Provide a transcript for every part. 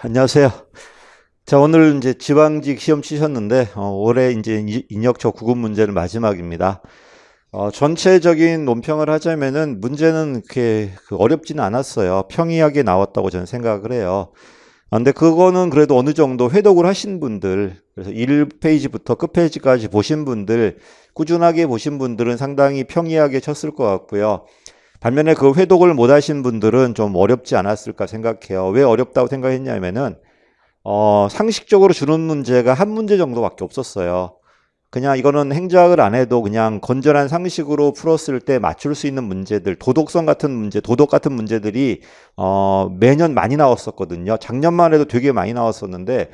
안녕하세요. 자, 오늘 이제 지방직 시험 치셨는데, 올해 이제 인력처 구급 문제는 마지막입니다. 전체적인 논평을 하자면은 문제는 그렇게 어렵지는 않았어요. 평이하게 나왔다고 저는 생각을 해요. 근데 그거는 그래도 어느 정도 회독을 하신 분들, 그래서 1페이지부터 끝페이지까지 보신 분들, 꾸준하게 보신 분들은 상당히 평이하게 쳤을 것 같고요. 반면에 그 회독을 못 하신 분들은 좀 어렵지 않았을까 생각해요. 왜 어렵다고 생각했냐면은, 상식적으로 주는 문제가 한 문제 정도밖에 없었어요. 그냥 이거는 행정학을 안 해도 그냥 건전한 상식으로 풀었을 때 맞출 수 있는 문제들, 도덕성 같은 문제, 도덕 같은 문제들이, 매년 많이 나왔었거든요. 작년만 해도 되게 많이 나왔었는데,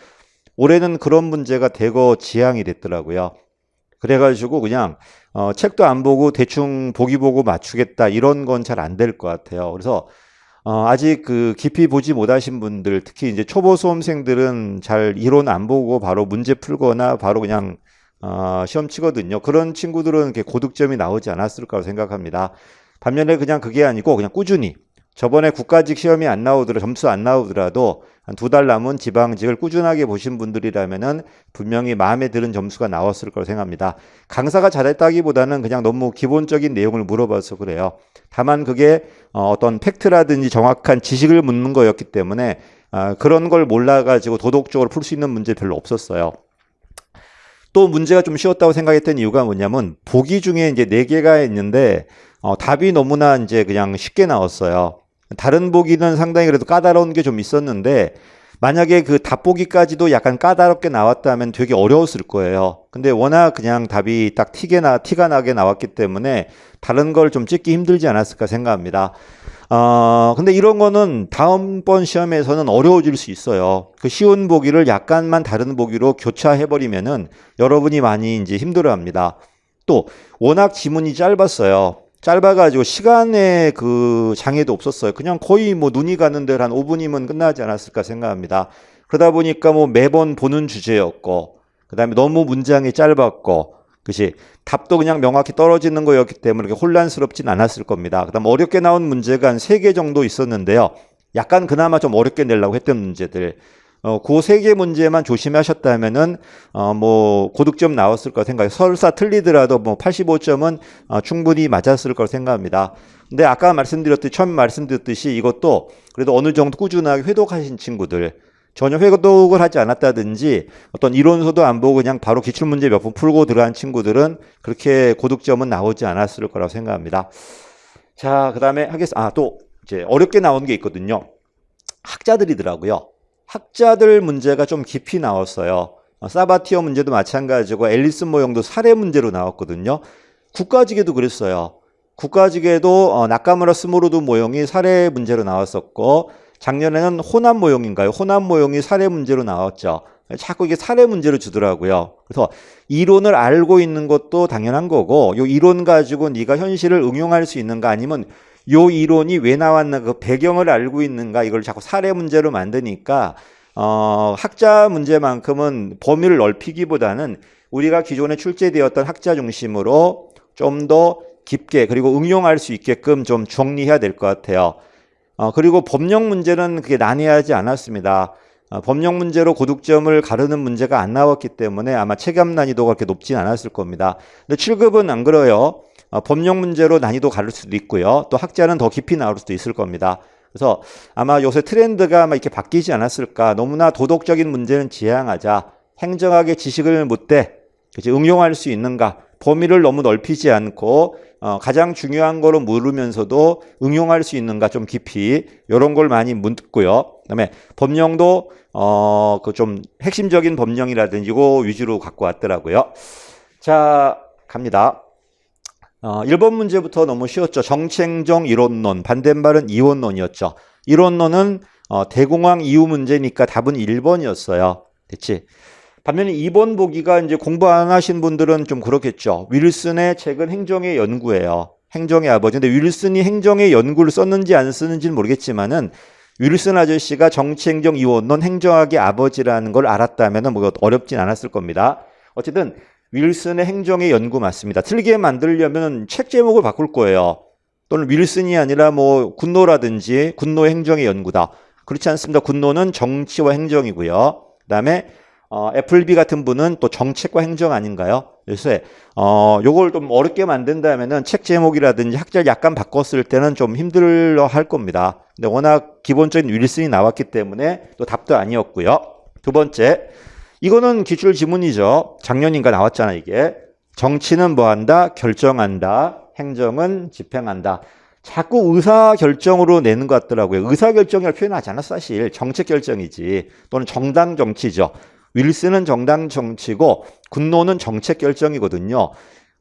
올해는 그런 문제가 대거 지양이 됐더라고요. 그래가지고 그냥 책도 안 보고 대충 보기 보고 맞추겠다 이런 건 잘 안 될 것 같아요. 그래서 아직 그 깊이 보지 못하신 분들, 특히 이제 초보 수험생들은 잘 이론 안 보고 바로 문제 풀거나 바로 그냥 시험 치거든요. 그런 친구들은 이렇게 고득점이 나오지 않았을까 생각합니다. 반면에 그냥 그게 아니고 그냥 꾸준히 저번에 국가직 시험이 안 나오더라도 점수 안 나오더라도 한 두 달 남은 지방직을 꾸준하게 보신 분들이라면은 분명히 마음에 드는 점수가 나왔을 거라고 생각합니다. 강사가 잘했다기보다는 그냥 너무 기본적인 내용을 물어봐서 그래요. 다만 그게 어떤 팩트라든지 정확한 지식을 묻는 거였기 때문에 그런 걸 몰라가지고 도덕적으로 풀 수 있는 문제 별로 없었어요. 또 문제가 좀 쉬웠다고 생각했던 이유가 뭐냐면 보기 중에 이제 네 개가 있는데 답이 너무나 이제 그냥 쉽게 나왔어요. 다른 보기는 상당히 그래도 까다로운 게 좀 있었는데 만약에 그 답 보기까지도 약간 까다롭게 나왔다면 되게 어려웠을 거예요. 근데 워낙 그냥 답이 딱 티가 나게 나왔기 때문에 다른 걸 좀 찍기 힘들지 않았을까 생각합니다. 근데 이런 거는 다음번 시험에서는 어려워질 수 있어요. 그 쉬운 보기를 약간만 다른 보기로 교차해버리면은 여러분이 많이 이제 힘들어 합니다. 또, 워낙 지문이 짧았어요. 짧아가지고 시간에 그 장애도 없었어요. 그냥 거의 뭐 눈이 가는 데한 5분이면 끝나지 않았을까 생각합니다. 그러다 보니까 뭐 매번 보는 주제였고, 그 다음에 너무 문장이 짧았고, 그치. 답도 그냥 명확히 떨어지는 거였기 때문에 그렇게 혼란스럽진 않았을 겁니다. 그 다음 어렵게 나온 문제가 한 3개 정도 있었는데요. 약간 그나마 좀 어렵게 내려고 했던 문제들. 그 3개 문제만 조심하셨다면은, 뭐, 고득점 나왔을 거 생각해요. 설사 틀리더라도 뭐 85점은 충분히 맞았을 걸 생각합니다. 근데 아까 처음 말씀드렸듯이 이것도 그래도 어느 정도 꾸준하게 회독하신 친구들, 전혀 회독을 하지 않았다든지 어떤 이론서도 안 보고 그냥 바로 기출문제 몇 번 풀고 들어간 친구들은 그렇게 고득점은 나오지 않았을 거라고 생각합니다. 자, 그 다음에 또 이제 어렵게 나온 게 있거든요. 학자들이더라고요. 학자들 문제가 좀 깊이 나왔어요. 사바티어 문제도 마찬가지고 앨리슨 모형도 사례 문제로 나왔거든요. 국가직에도 그랬어요. 국가직에도 나카무라 스모로드 모형이 사례 문제로 나왔었고 작년에는 호남 모형인가요? 호남 모형이 사례 문제로 나왔죠. 자꾸 이게 사례 문제로 주더라고요. 그래서 이론을 알고 있는 것도 당연한 거고 이 이론 가지고 네가 현실을 응용할 수 있는가 아니면 요 이론이 왜 나왔나 그 배경을 알고 있는가 이걸 자꾸 사례 문제로 만드니까 학자 문제만큼은 범위를 넓히기보다는 우리가 기존에 출제되었던 학자 중심으로 좀 더 깊게 그리고 응용할 수 있게끔 좀 정리해야 될 것 같아요. 그리고 법령 문제는 그게 난해하지 않았습니다. 법령 문제로 고득점을 가르는 문제가 안 나왔기 때문에 아마 체감 난이도가 그렇게 높진 않았을 겁니다. 근데 7급은 안 그래요. 법령 문제로 난이도 가를 수도 있고요. 또 학자는 더 깊이 나올 수도 있을 겁니다. 그래서 아마 요새 트렌드가 아마 이렇게 바뀌지 않았을까. 너무나 도덕적인 문제는 지양하자. 행정학의 지식을 묻되 응용할 수 있는가. 범위를 너무 넓히지 않고 가장 중요한 거로 물으면서도 응용할 수 있는가 좀 깊이 이런 걸 많이 묻고요. 그다음에 법령도 그 좀 핵심적인 법령이라든지 이거 위주로 갖고 왔더라고요. 자, 갑니다. 1번 문제부터 너무 쉬웠죠. 정치행정 이론론, 반대말은 이원론이었죠. 이론론은 대공황 이후 문제니까 답은 1번이었어요. 됐지? 반면에 2번 보기가 이제 공부 안 하신 분들은 좀 그렇겠죠. 윌슨의 책은 행정의 연구예요. 행정의 아버지. 근데 윌슨이 행정의 연구를 썼는지 안 썼는지는 모르겠지만은 윌슨 아저씨가 정치행정 이원론 행정학의 아버지라는 걸 알았다면은 뭐 어렵진 않았을 겁니다. 어쨌든 윌슨의 행정의 연구 맞습니다. 틀리게 만들려면 책 제목을 바꿀 거예요. 또는 윌슨이 아니라 뭐 군노라든지 군노 행정의 연구다. 그렇지 않습니다. 군노는 정치와 행정이고요. 그다음에 애플비 같은 분은 또 정책과 행정 아닌가요? 그래서 요걸 좀 어렵게 만든다면은 책 제목이라든지 학자를 약간 바꿨을 때는 좀 힘들어 할 겁니다. 근데 워낙 기본적인 윌슨이 나왔기 때문에 또 답도 아니었고요. 두 번째, 이거는 기출 지문이죠. 작년인가 나왔잖아, 이게. 정치는 뭐 한다? 결정한다. 행정은 집행한다. 자꾸 의사결정으로 내는 것 같더라고요. 의사결정이라고 표현하지 않았어, 사실. 정책결정이지. 또는 정당 정치죠. 윌슨은 정당 정치고 군노는 정책결정이거든요.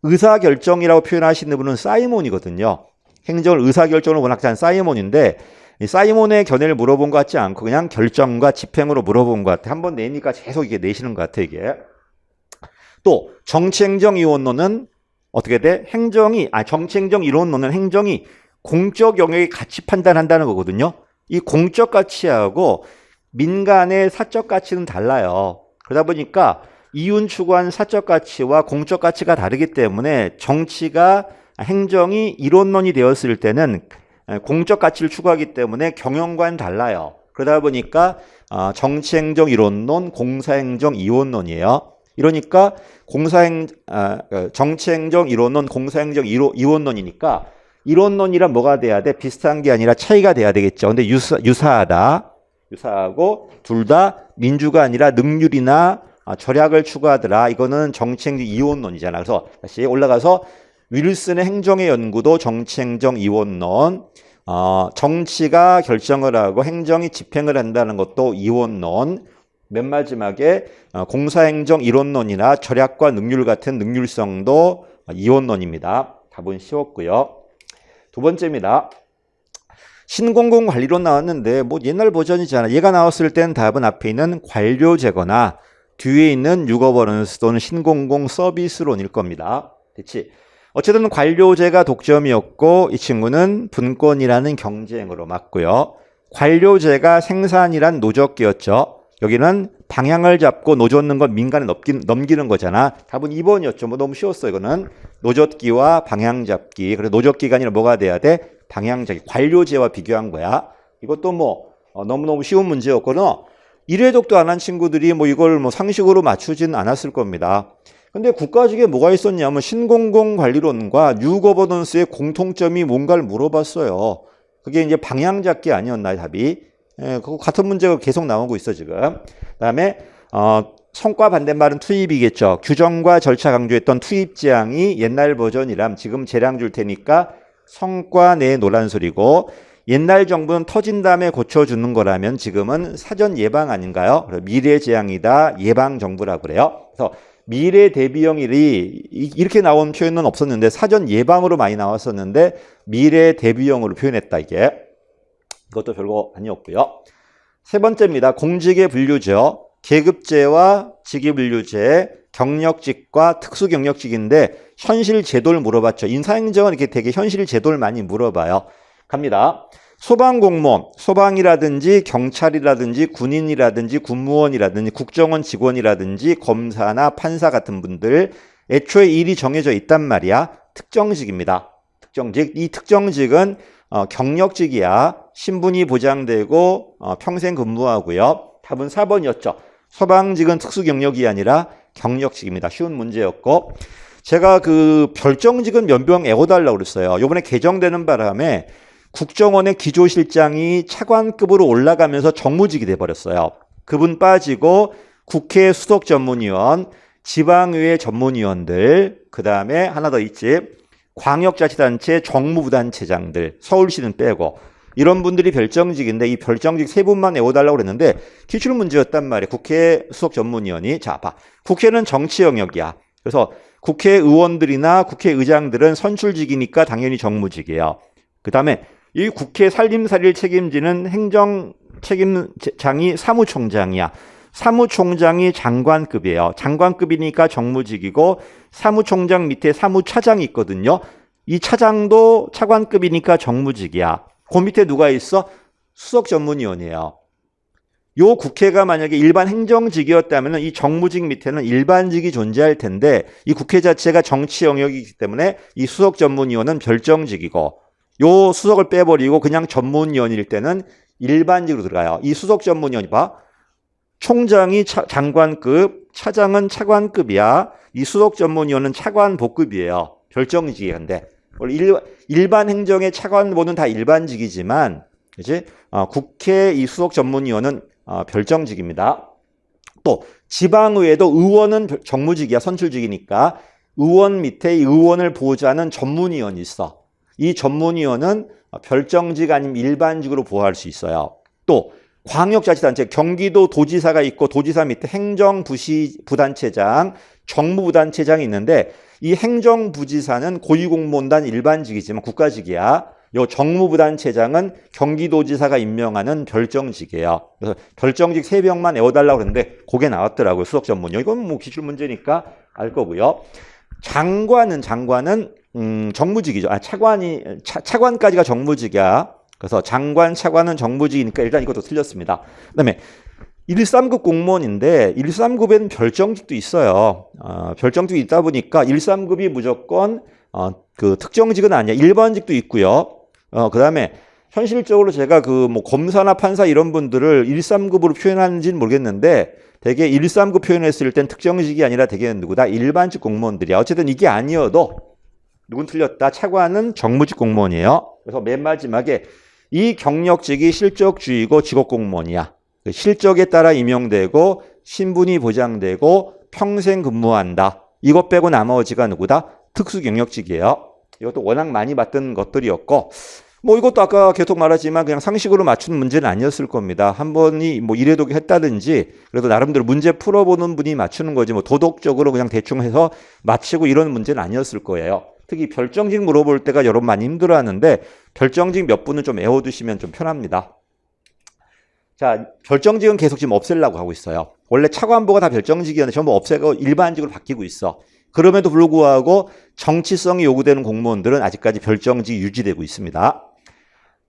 의사결정이라고 표현하시는 분은 사이몬이거든요. 행정을 의사결정으로 워낙 잘한 사이몬인데 이 사이몬의 견해를 물어본 것 같지 않고 그냥 결정과 집행으로 물어본 것 같아. 한번 내니까 계속 이게 내시는 것 같아, 이게. 또 정치행정이론론은 어떻게 돼? 정치행정이론론은 행정이 공적 영역에 가치 판단한다는 거거든요. 이 공적 가치하고 민간의 사적 가치는 달라요. 그러다 보니까 이윤 추구한 사적 가치와 공적 가치가 다르기 때문에 행정이 이론론이 되었을 때는 공적 가치를 추구하기 때문에 경영과는 달라요. 그러다 보니까 정치행정 이론론, 공사행정 이원론이에요. 이러니까 정치행정 이론론, 공사행정 이원론이니까 이론론이란 뭐가 돼야 돼? 비슷한 게 아니라 차이가 돼야 되겠죠. 근데 유사하고 둘 다 민주가 아니라 능률이나 절약을 추구하더라. 이거는 정치행정 이원론이잖아. 그래서 다시 올라가서 윌슨의 행정의 연구도 정치행정 이원론, 정치가 결정을 하고 행정이 집행을 한다는 것도 이원론, 맨 마지막에 공사행정 이론론이나 절약과 능률 같은 능률성도 이원론입니다. 답은 쉬웠고요. 두 번째입니다. 신공공관리론 나왔는데 뭐 옛날 버전이잖아. 얘가 나왔을 땐 답은 앞에 있는 관료제거나 뒤에 있는 유거버넌스 또는 신공공 서비스론일 겁니다. 그렇지? 어쨌든 관료제가 독점이었고 이 친구는 분권이라는 경쟁으로 맞고요. 관료제가 생산이란 노적기였죠. 여기는 방향을 잡고 노젓는 건 민간에 넘기는 거잖아. 답은 2번이었죠. 뭐 너무 쉬웠어. 이거는 노젓기와 방향 잡기. 그래서 노젓기가 아니라 뭐가 돼야 돼? 방향 잡기. 관료제와 비교한 거야. 이것도 뭐 너무너무 쉬운 문제였거든. 1회독도 안 한 친구들이 뭐 이걸 뭐 상식으로 맞추진 않았을 겁니다. 근데 국가직에 뭐가 있었냐면 신공공관리론과 뉴거버넌스의 공통점이 뭔가를 물어봤어요. 그게 이제 방향 잡기 아니었나요, 답이? 그거 같은 문제가 계속 나오고 있어, 지금. 그다음에 성과 반대말은 투입이겠죠. 규정과 절차 강조했던 투입 제항이 옛날 버전이람 지금 재량 줄 테니까 성과 내 노란 소리고 옛날 정부는 터진 다음에 고쳐주는 거라면 지금은 사전 예방 아닌가요? 미래 재앙이다 예방 정부라고 그래요. 그래서 미래 대비형이 이렇게 나온 표현은 없었는데 사전 예방으로 많이 나왔었는데 미래 대비형으로 표현했다 이게. 이것도 별거 아니었고요. 세 번째입니다. 공직의 분류죠. 계급제와 직위분류제, 경력직과 특수경력직인데 현실 제도를 물어봤죠. 인사행정은 이렇게 되게 현실 제도를 많이 물어봐요. 갑니다. 소방공무원, 소방이라든지 경찰이라든지 군인이라든지 군무원이라든지 국정원 직원이라든지 검사나 판사 같은 분들 애초에 일이 정해져 있단 말이야. 특정직입니다. 특정직. 이 특정직은 경력직이야. 신분이 보장되고 평생 근무하고요. 답은 4번이었죠. 소방직은 특수경력이 아니라 경력직입니다. 쉬운 문제였고 제가 그 별정직은 연병 애워달라고 그랬어요. 이번에 개정되는 바람에 국정원의 기조실장이 차관급으로 올라가면서 정무직이 돼버렸어요. 그분 빠지고 국회 수석 전문위원, 지방의회 전문위원들, 그 다음에 하나 더 있지. 광역자치단체 정무부단체장들, 서울시는 빼고 이런 분들이 별정직인데 이 별정직 세 분만 외워달라고 그랬는데 기출문제였단 말이에요. 국회 수석 전문위원이. 자, 봐. 국회는 정치 영역이야. 그래서 국회의원들이나 국회의장들은 선출직이니까 당연히 정무직이에요. 그 다음에 이 국회 살림살이를 책임지는 행정책임장이 사무총장이야. 사무총장이 장관급이에요. 장관급이니까 정무직이고 사무총장 밑에 사무차장이 있거든요. 이 차장도 차관급이니까 정무직이야. 그 밑에 누가 있어? 수석 전문위원이에요. 요 국회가 만약에 일반 행정직이었다면 이 정무직 밑에는 일반직이 존재할 텐데 이 국회 자체가 정치 영역이기 때문에 이 수석 전문위원은 별정직이고 요 수석을 빼버리고 그냥 전문위원일 때는 일반직으로 들어가요. 이 수석 전문위원이 봐. 총장이 장관급, 차장은 차관급이야. 이 수석 전문위원은 차관복급이에요. 별정직인데 원래 일반 행정의 차관보는 다 일반직이지만, 그지? 국회 이 수석 전문위원은 별정직입니다. 또 지방의회도 의원은 정무직이야. 선출직이니까 의원 밑에 이 의원을 보좌하는 전문위원이 있어. 이 전문위원은 별정직 아니면 일반직으로 보호할 수 있어요. 또 광역자치단체, 경기도 도지사가 있고 도지사 밑에 행정부단체장, 정무부단체장이 있는데 이 행정부지사는 고위공무원단 일반직이지만 국가직이야. 요 정무부단체장은 경기도지사가 임명하는 별정직이에요. 그래서 별정직 3명만 외워달라고 그랬는데 그게 나왔더라고요. 수석 전문이요. 이건 뭐 기출 문제니까 알 거고요. 장관은 정무직이죠. 차관까지가 정무직이야. 그래서 장관, 차관은 정무직이니까 일단 이것도 틀렸습니다. 그다음에 1.3급 공무원인데 1.3급에는 별정직도 있어요. 별정직이 있다 보니까 1.3급이 무조건 그 특정직은 아니야. 일반직도 있고요. 그다음에 현실적으로 제가 그 뭐 검사나 판사 이런 분들을 1.3급으로 표현하는지는 모르겠는데 되게 1.3급 표현했을 땐 특정직이 아니라 되게 누구다? 일반직 공무원들이야. 어쨌든 이게 아니어도 누군 틀렸다. 차관은 정무직 공무원이에요. 그래서 맨 마지막에 이 경력직이 실적주의고 직업공무원이야. 실적에 따라 임용되고 신분이 보장되고 평생 근무한다. 이것 빼고 나머지가 누구다? 특수경력직이에요. 이것도 워낙 많이 봤던 것들이었고 뭐 이것도 아까 계속 말하지만 그냥 상식으로 맞추는 문제는 아니었을 겁니다. 한 번이 뭐 이래도 했다든지 그래도 나름대로 문제 풀어보는 분이 맞추는 거지 뭐 도덕적으로 그냥 대충 해서 맞히고 이런 문제는 아니었을 거예요. 특히 별정직 물어볼 때가 여러분 많이 힘들어하는데 별정직 몇 분은 좀 외워두시면 좀 편합니다. 자, 별정직은 계속 지금 없애려고 하고 있어요. 원래 차관보가 다 별정직이었는데 전부 없애고 일반직으로 바뀌고 있어. 그럼에도 불구하고 정치성이 요구되는 공무원들은 아직까지 별정직이 유지되고 있습니다.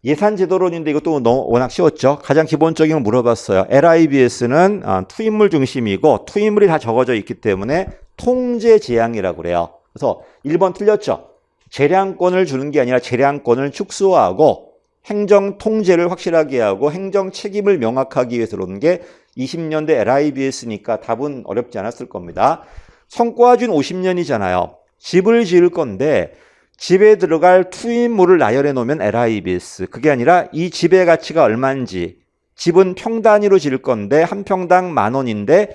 예산제도론인데 이것도 워낙 쉬웠죠. 가장 기본적인 걸 물어봤어요. LIBS는 투입물 중심이고 투입물이 다 적어져 있기 때문에 통제 재량이라고 그래요. 그래서 1번 틀렸죠. 재량권을 주는 게 아니라 재량권을 축소하고 행정 통제를 확실하게 하고 행정 책임을 명확하게 위해서 그러는 게 20년대 LIBS니까 답은 어렵지 않았을 겁니다. 성과준 50년이잖아요. 집을 지을 건데 집에 들어갈 투입물을 나열해 놓으면 LIBS. 그게 아니라 이 집의 가치가 얼마인지, 집은 평 단위로 지을 건데 한 평당 10,000원인데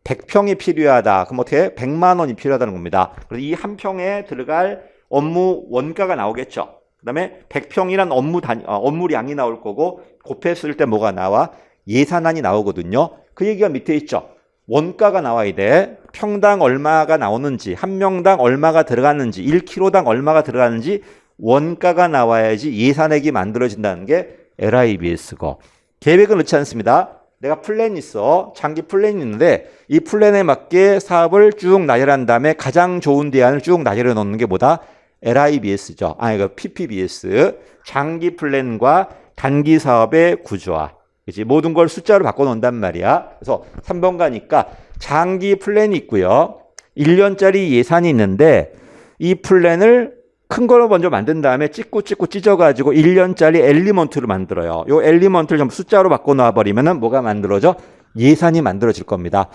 100평이 필요하다. 그럼 어떻게 100만 원이 필요하다는 겁니다. 그래서 이 한 평에 들어갈 업무 원가가 나오겠죠. 그다음에 100평이란 업무량이 나올 거고 곱했을 때 뭐가 나와? 예산안이 나오거든요. 그 얘기가 밑에 있죠. 원가가 나와야 돼. 평당 얼마가 나오는지, 한 명당 얼마가 들어갔는지, 1kg당 얼마가 들어갔는지 원가가 나와야지 예산액이 만들어진다는 게 LIBS고. 계획은 그렇지 않습니다. 내가 플랜 있어. 장기 플랜이 있는데 이 플랜에 맞게 사업을 쭉 나열한 다음에 가장 좋은 대안을 쭉 나열해 놓는 게 뭐다? LIBS죠. 이거 PPBS. 장기 플랜과 단기 사업의 구조화. 그치? 모든 걸 숫자로 바꿔놓는단 말이야. 그래서 3번 가니까 장기 플랜이 있고요. 1년짜리 예산이 있는데 이 플랜을 큰 거로 먼저 만든 다음에 찍고 찢어가지고 1년짜리 엘리먼트를 만들어요. 이 엘리먼트를 전부 숫자로 바꿔놔버리면 뭐가 만들어져? 예산이 만들어질 겁니다.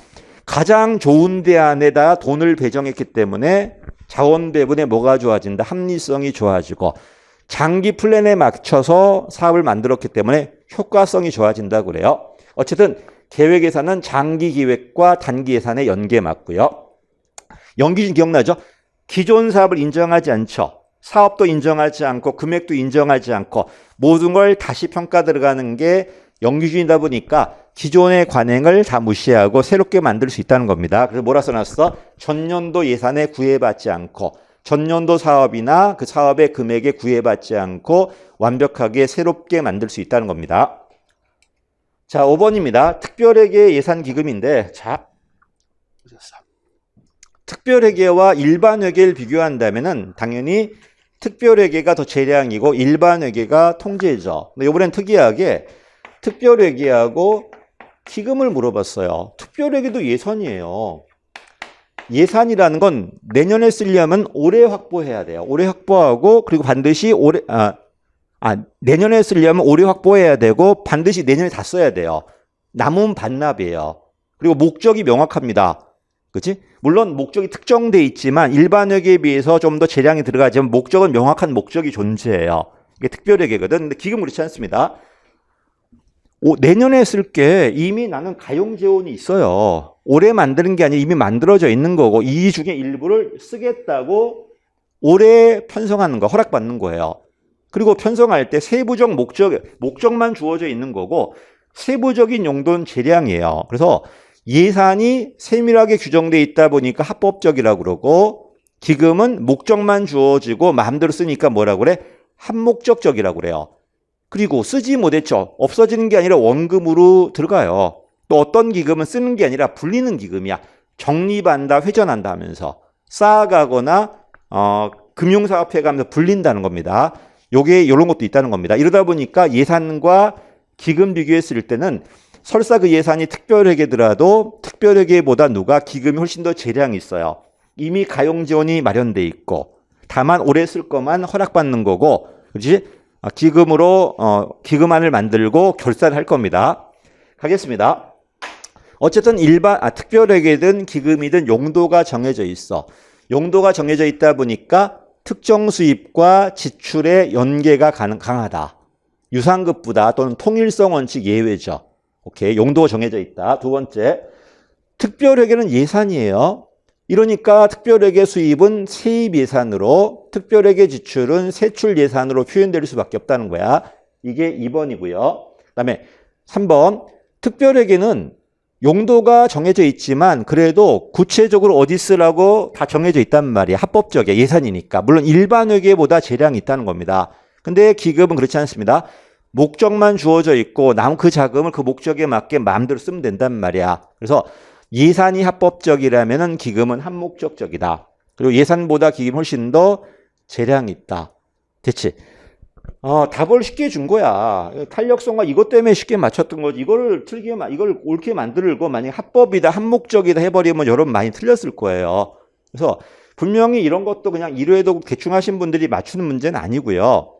가장 좋은 대안에다 돈을 배정했기 때문에 자원 배분에 뭐가 좋아진다? 합리성이 좋아지고 장기 플랜에 맞춰서 사업을 만들었기 때문에 효과성이 좋아진다고 그래요. 어쨌든 계획 예산은 장기 기획과 단기 예산의 연계에 맞고요. 연기준 기억나죠? 기존 사업을 인정하지 않죠. 사업도 인정하지 않고 금액도 인정하지 않고 모든 걸 다시 평가 들어가는 게 연기준이다 보니까 기존의 관행을 다 무시하고 새롭게 만들 수 있다는 겁니다. 그래서 뭐라 써놨어? 전년도 예산에 구애받지 않고 전년도 사업이나 그 사업의 금액에 구애받지 않고 완벽하게 새롭게 만들 수 있다는 겁니다. 자, 5번입니다. 특별회계 예산기금인데, 자, 특별회계와 일반회계를 비교한다면은 당연히 특별회계가 더 재량이고 일반회계가 통제죠. 근데 이번엔 특이하게 특별회계하고 기금을 물어봤어요. 특별회계도 예산이에요. 예산이라는 건 내년에 쓰려면 올해 확보해야 돼요. 올해 확보하고 그리고 반드시 내년에 쓰려면 올해 확보해야 되고 반드시 내년에 다 써야 돼요. 남은 반납이에요. 그리고 목적이 명확합니다. 그치? 물론 목적이 특정돼 있지만 일반 회계에 비해서 좀 더 재량이 들어가지만 목적은 명확한 목적이 존재해요. 이게 특별회계거든. 근데 기금 그렇지 않습니다. 내년에 쓸 게 이미 나는 가용재원이 있어요. 올해 만드는 게 아니라 이미 만들어져 있는 거고 이 중에 일부를 쓰겠다고 올해 편성하는 거, 허락받는 거예요. 그리고 편성할 때 세부적 목적만 주어져 있는 거고 세부적인 용도는 재량이에요. 그래서 예산이 세밀하게 규정돼 있다 보니까 합법적이라고 그러고 기금은 목적만 주어지고 마음대로 쓰니까 뭐라고 그래? 한목적적이라고 그래요. 그리고 쓰지 못했죠. 없어지는 게 아니라 원금으로 들어가요. 또 어떤 기금은 쓰는 게 아니라 불리는 기금이야. 적립한다, 회전한다 하면서 쌓아가거나 금융사업해 가면서 불린다는 겁니다. 요게 이런 것도 있다는 겁니다. 이러다 보니까 예산과 기금 비교했을 때는 설사 그 예산이 특별회계더라도 특별회계보다 기금이 훨씬 더 재량이 있어요. 이미 가용지원이 마련돼 있고 다만 올해 쓸 것만 허락받는 거고, 그렇지? 기금으로 기금안을 만들고 결산할 겁니다. 가겠습니다. 어쨌든 특별회계든 기금이든 용도가 정해져 있어. 용도가 정해져 있다 보니까 특정 수입과 지출의 연계가 강하다. 유상급부다 또는 통일성 원칙 예외죠. 오케이, 용도가 정해져 있다. 두 번째, 특별회계는 예산이에요. 이러니까 특별회계 수입은 세입 예산으로, 특별회계 지출은 세출 예산으로 표현될 수밖에 없다는 거야. 이게 2번이고요. 그다음에 3번, 특별회계는 용도가 정해져 있지만 그래도 구체적으로 어디 쓰라고 다 정해져 있단 말이야. 합법적이야. 예산이니까. 물론 일반 회계보다 재량이 있다는 겁니다. 근데 기금은 그렇지 않습니다. 목적만 주어져 있고 남은 그 자금을 그 목적에 맞게 마음대로 쓰면 된단 말이야. 그래서 예산이 합법적이라면 기금은 한목적적이다. 그리고 예산보다 기금이 훨씬 더 재량이 있다. 됐지? 답을 쉽게 준 거야. 탄력성과 이것 때문에 쉽게 맞췄던 거지. 이걸 옳게 만들고 만약에 합법이다, 한목적이다 해버리면 여러분 많이 틀렸을 거예요. 그래서 분명히 이런 것도 그냥 이루에도 대충 하신 분들이 맞추는 문제는 아니고요.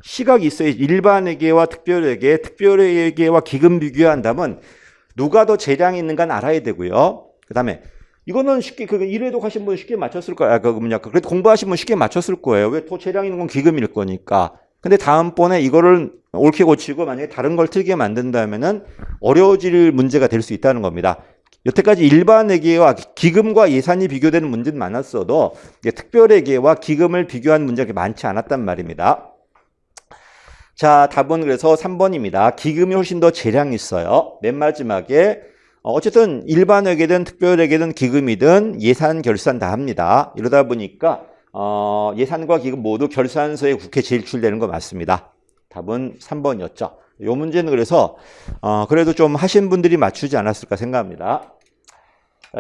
시각이 있어요. 일반 회계와 특별회계, 특별회계와 기금 비교한다면 누가 더 재량이 있는가는 알아야 되고요. 그 다음에 이거는 쉽게 일회독 하신 분 쉽게 맞췄을 거야. 그래도 공부하신 분 쉽게 맞췄을 거예요. 왜 더 재량 있는 건 기금일 거니까. 근데 다음번에 이거를 옳게 고치고 만약에 다른 걸 틀게 만든다면은 어려워질 문제가 될 수 있다는 겁니다. 여태까지 일반 회계와 기금과 예산이 비교되는 문제는 많았어도 특별회계와 기금을 비교한 문제가 많지 않았단 말입니다. 자, 답은 그래서 3번입니다. 기금이 훨씬 더 재량이 있어요. 맨 마지막에 어쨌든 일반 회계든 특별회계든 기금이든 예산 결산 다 합니다. 이러다 보니까 예산과 기금 모두 결산서에 국회 제출되는 거 맞습니다. 답은 3번이었죠. 이 문제는 그래서 그래도 좀 하신 분들이 맞추지 않았을까 생각합니다.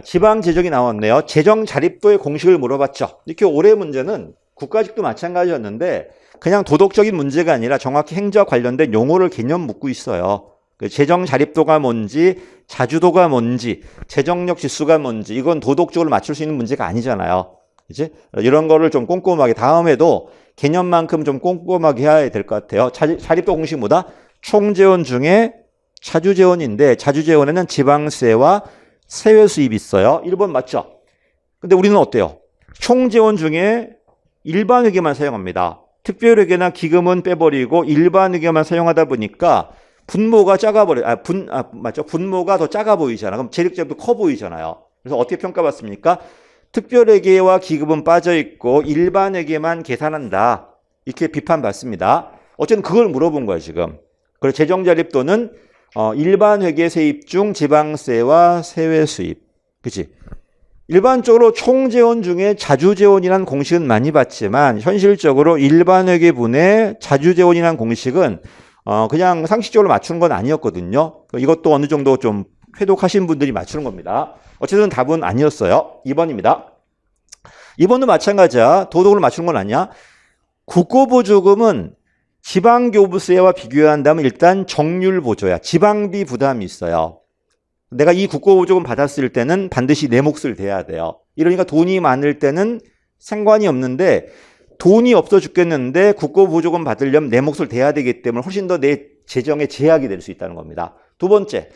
지방 재정이 나왔네요. 재정 자립도의 공식을 물어봤죠. 이렇게 올해 문제는 국가직도 마찬가지였는데 그냥 도덕적인 문제가 아니라 정확히 행정과 관련된 용어를 개념 묻고 있어요. 재정 자립도가 뭔지, 자주도가 뭔지, 재정력 지수가 뭔지, 이건 도덕적으로 맞출 수 있는 문제가 아니잖아요. 그치? 이런 거를 좀 꼼꼼하게 다음에도 개념만큼 좀 꼼꼼하게 해야 될 것 같아요. 자립도 공식 뭐다? 총재원 중에 자주재원인데 자주재원에는 지방세와 세외 수입이 있어요. 1번 맞죠? 근데 우리는 어때요? 총재원 중에 일반 회계만 사용합니다. 특별회계나 기금은 빼버리고 일반 회계만 사용하다 보니까 분모가 맞죠? 분모가 더 작아 보이잖아. 그럼 재력제도 커 보이잖아요. 그래서 어떻게 평가받습니까? 특별회계와 기금은 빠져있고 일반 회계만 계산한다. 이렇게 비판받습니다. 어쨌든 그걸 물어본 거야, 지금. 그래서 재정자립도는 일반 회계 세입 중 지방세와 세외 수입. 그치? 일반적으로 총재원 중에 자주재원이라는 공식은 많이 봤지만 현실적으로 일반 회계분의 자주재원이라는 공식은 그냥 상식적으로 맞추는 건 아니었거든요. 이것도 어느 정도 좀 회독하신 분들이 맞추는 겁니다. 어쨌든 답은 아니었어요. 2번입니다. 2번도 마찬가지야. 도덕을 맞추는 건 아니야. 국고보조금은 지방교부세와 비교한다면 일단 정률 보조야. 지방비 부담이 있어요. 내가 이 국고보조금 받았을 때는 반드시 내 몫을 대야 돼요. 이러니까 돈이 많을 때는 상관이 없는데 돈이 없어 죽겠는데 국고보조금 받으려면 내 몫을 대야 되기 때문에 훨씬 더 내 재정에 제약이 될 수 있다는 겁니다. 두 번째,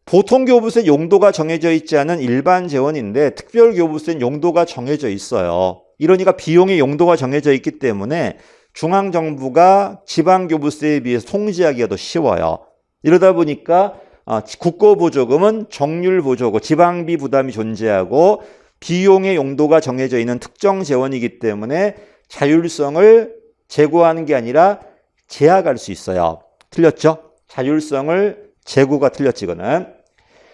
보통교부세 용도가 정해져 있지 않은 일반 재원인데 특별교부세는 용도가 정해져 있어요. 이러니까 비용의 용도가 정해져 있기 때문에 중앙정부가 지방교부세에 비해서 통제하기가 더 쉬워요. 이러다 보니까 국고보조금은 정률보조고 지방비 부담이 존재하고 비용의 용도가 정해져 있는 특정 재원이기 때문에 자율성을 제고하는 게 아니라 제약할 수 있어요. 틀렸죠? 자율성을 제고가 틀렸지, 이거는.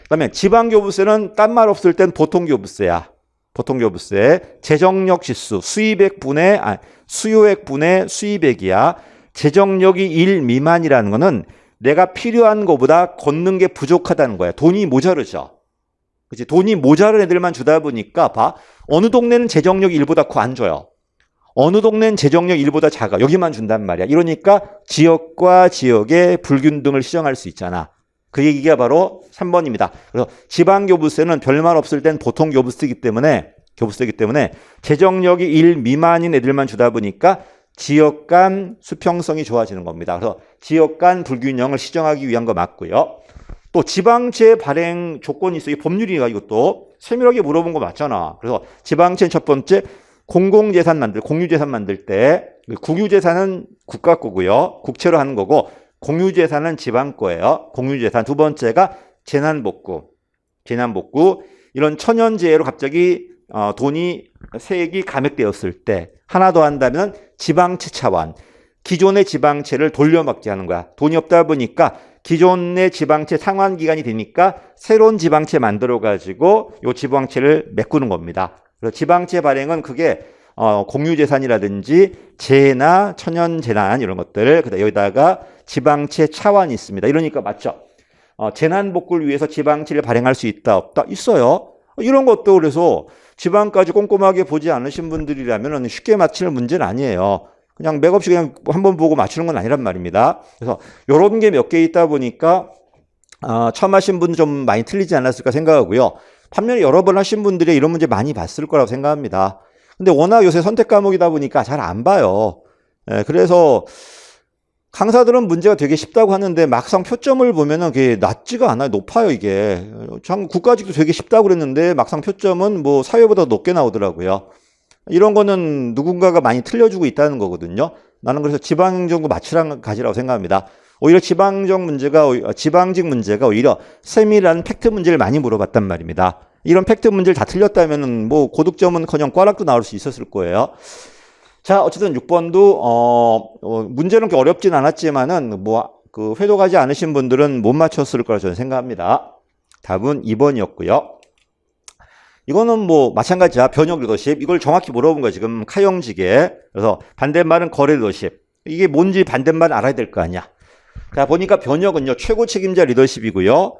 그다음에 지방교부세는 딴 말 없을 땐 보통교부세야. 보통교부세. 재정력 지수, 수요액 분의 수입액이야. 재정력이 1 미만이라는 거는 내가 필요한 것보다 걷는 게 부족하다는 거야. 돈이 모자르죠. 그치? 돈이 모자른 애들만 주다 보니까 봐. 어느 동네는 재정력이 1보다 커 안 줘요. 어느 동네는 재정력이 1보다 작아. 여기만 준단 말이야. 이러니까 지역과 지역의 불균등을 시정할 수 있잖아. 그 얘기가 바로 3번입니다. 그래서 지방교부세는 별말 없을 땐 보통교부세이기 때문에 재정력이 1 미만인 애들만 주다 보니까 지역 간 수평성이 좋아지는 겁니다. 그래서 지역 간 불균형을 시정하기 위한 거 맞고요. 또 지방채 발행 조건이 있어. 이게 법률이야, 이것도. 세밀하게 물어본 거 맞잖아. 그래서 지방채는 첫 번째, 공유재산 만들 때, 국유재산은 국가 거고요. 국채로 하는 거고, 공유재산은 지방 거예요. 공유재산. 두 번째가 재난복구. 이런 천연재해로 갑자기 세액이 감액되었을 때 하나 더 한다면 지방채 차환. 기존의 지방채를 돌려막기 하는 거야. 돈이 없다 보니까 기존의 지방채 상환 기간이 되니까 새로운 지방채 만들어가지고 이 지방채를 메꾸는 겁니다. 그래서 지방채 발행은 그게 공유재산이라든지 재해나 천연재난 이런 것들, 그다음 여기다가 지방채 차환이 있습니다. 이러니까 맞죠? 재난복구를 위해서 지방채를 발행할 수 있다 없다? 있어요. 이런 것도 그래서 지방까지 꼼꼼하게 보지 않으신 분들이라면 쉽게 맞힐 문제는 아니에요. 그냥 맥없이 그냥 한번 보고 맞추는 건 아니란 말입니다. 그래서 이런 게 몇 개 있다 보니까 처음 하신 분 좀 많이 틀리지 않았을까 생각하고요. 반면에 여러 번 하신 분들이 이런 문제 많이 봤을 거라고 생각합니다. 근데 워낙 요새 선택 과목이다 보니까 잘 안 봐요. 그래서 강사들은 문제가 되게 쉽다고 하는데 막상 표점을 보면은 그게 낮지가 않아요. 높아요, 이게. 참 국가직도 되게 쉽다고 그랬는데 막상 표점은 뭐 사회보다 높게 나오더라고요. 이런 거는 누군가가 많이 틀려주고 있다는 거거든요. 나는 그래서 지방행정도 마찬가지라고 가지라고 생각합니다. 오히려 지방직 문제가 오히려 세밀한 팩트 문제를 많이 물어봤단 말입니다. 이런 팩트 문제를 다 틀렸다면은 뭐 고득점은커녕 꽈락도 나올 수 있었을 거예요. 자, 어쨌든 6번도 문제는 그렇게 어렵진 않았지만은 그 회독하지 않으신 분들은 못 맞췄을 거라 저는 생각합니다. 답은 2번이었고요. 이거는 뭐 마찬가지야. 변형 리더십. 이걸 정확히 물어본 거야, 지금 카형직에. 그래서 반대말은 거래 리더십. 이게 뭔지 반대말 알아야 될 거 아니야. 자, 보니까 변형은요, 최고 책임자 리더십이고요.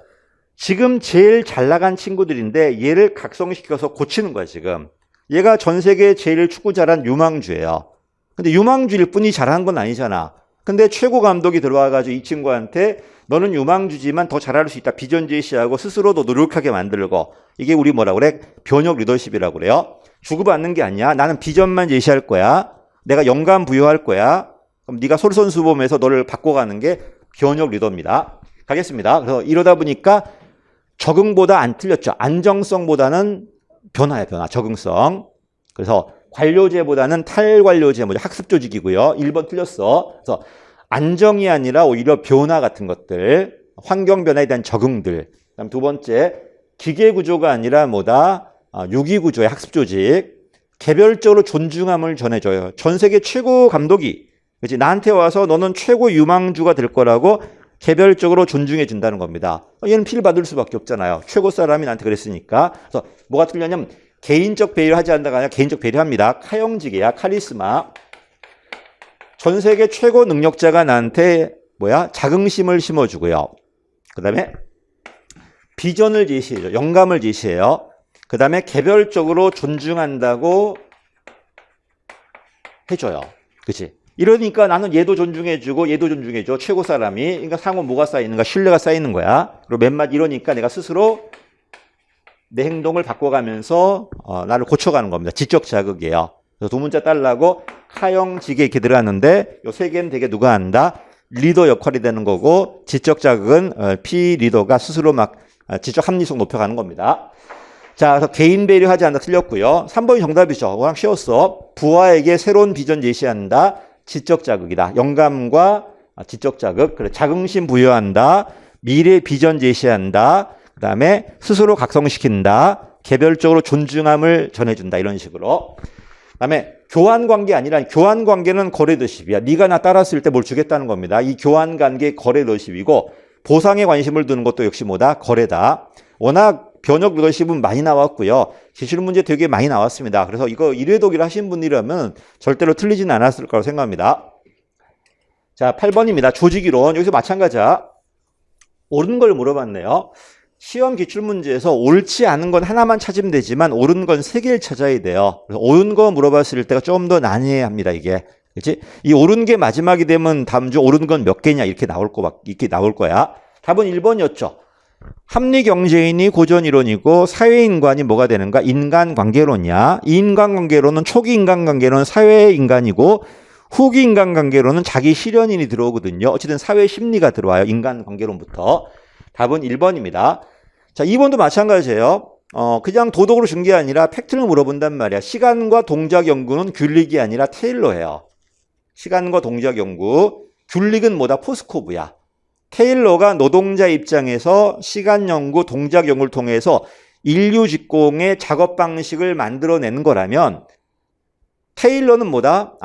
지금 제일 잘 나간 친구들인데 얘를 각성시켜서 고치는 거야, 지금. 얘가 전 세계 제일 축구 잘한 유망주예요. 근데 유망주일 뿐이 잘한 건 아니잖아. 근데 최고 감독이 들어와가지고 이 친구한테 너는 유망주지만 더 잘할 수 있다. 비전 제시하고 스스로도 노력하게 만들고. 이게 우리 뭐라 그래? 변형 리더십이라고 그래요. 주고받는 게 아니야. 나는 비전만 제시할 거야. 내가 영감 부여할 거야. 그럼 네가 솔선수범해서 너를 바꿔가는 게 변형 리더입니다. 가겠습니다. 그래서 이러다 보니까 적응보다 안 틀렸죠. 안정성보다는 변화야, 변화. 적응성. 그래서 관료제보다는 탈관료제, 학습 조직이고요. 1번 틀렸어. 그래서 안정이 아니라 오히려 변화 같은 것들, 환경 변화에 대한 적응들. 그다음 두 번째, 기계 구조가 아니라 유기 구조의 학습 조직. 개별적으로 존중함을 전해줘요. 전 세계 최고 감독이, 그렇지? 나한테 와서 너는 최고 유망주가 될 거라고 개별적으로 존중해 준다는 겁니다. 얘는 필 받을 수밖에 없잖아요. 최고 사람이 나한테 그랬으니까. 그래서 뭐가 틀렸냐면 개인적 배려를 하지 않는다가 아니라 개인적 배려합니다. 카형직이야. 카리스마. 전 세계 최고 능력자가 나한테 자긍심을 심어주고요. 그 다음에 비전을 제시해줘. 영감을 제시해요. 그 다음에 개별적으로 존중한다고 해줘요. 그치? 이러니까 나는 얘도 존중해주고 얘도 존중해줘. 최고 사람이. 그러니까 상호 뭐가 쌓이는가? 신뢰가 쌓이는 거야. 그리고 맨맛 이러니까 내가 스스로 내 행동을 바꿔가면서 나를 고쳐가는 겁니다. 지적 자극이에요. 그래서 두 문자 딸라고 하영직에 이렇게 들어갔는데 요 세 개는 되게 누가 한다? 리더 역할이 되는 거고 지적 자극은 피리더가 스스로 막 지적 합리성 높여가는 겁니다. 자, 그래서 개인 배려하지 않는다 틀렸고요. 3번이 정답이죠. 워낙 쉬웠어. 부하에게 새로운 비전 제시한다. 지적 자극이다. 영감과 지적 자극. 그래, 자긍심 부여한다. 미래 비전 제시한다. 그 다음에 스스로 각성시킨다. 개별적으로 존중함을 전해준다. 이런 식으로. 그 다음에 교환관계 아니라 교환관계는 거래더십이야. 네가 나 따랐을 때 뭘 주겠다는 겁니다. 이 교환관계 거래더십이고 보상에 관심을 두는 것도 역시 뭐다? 거래다. 워낙 변혁 리더십은 많이 나왔고요. 기출문제 되게 많이 나왔습니다. 그래서 이거 1회 독일 하신 분이라면 절대로 틀리지는 않았을 거라고 생각합니다. 자, 8번입니다. 조직이론. 여기서 마찬가지야. 옳은 걸 물어봤네요. 시험 기출문제에서 옳지 않은 건 하나만 찾으면 되지만 옳은 건 3개를 찾아야 돼요. 그래서 옳은 거 물어봤을 때가 좀 더 난해야 합니다, 이게. 그렇지? 이 옳은 게 마지막이 되면 다음 주 옳은 건 몇 개냐 이렇게 나올 거야. 답은 1번이었죠. 합리경제인이 고전이론이고 사회인관이 뭐가 되는가? 인간관계론이야. 이 인간관계론은 초기 인간관계론은 사회인간이고 후기 인간관계론은 자기 실현인이 들어오거든요. 어쨌든 사회심리가 들어와요. 인간관계론부터. 답은 1번입니다. 자, 2번도 마찬가지예요. 그냥 도덕으로 준 게 아니라 팩트를 물어본단 말이야. 시간과 동작 연구는 귤릭이 아니라 테일러예요. 시간과 동작 연구. 귤릭은 뭐다? 포스코브야. 테일러가 노동자 입장에서 시간 연구, 동작 연구를 통해서 인류 직공의 작업 방식을 만들어내는 거라면 테일러는 뭐다?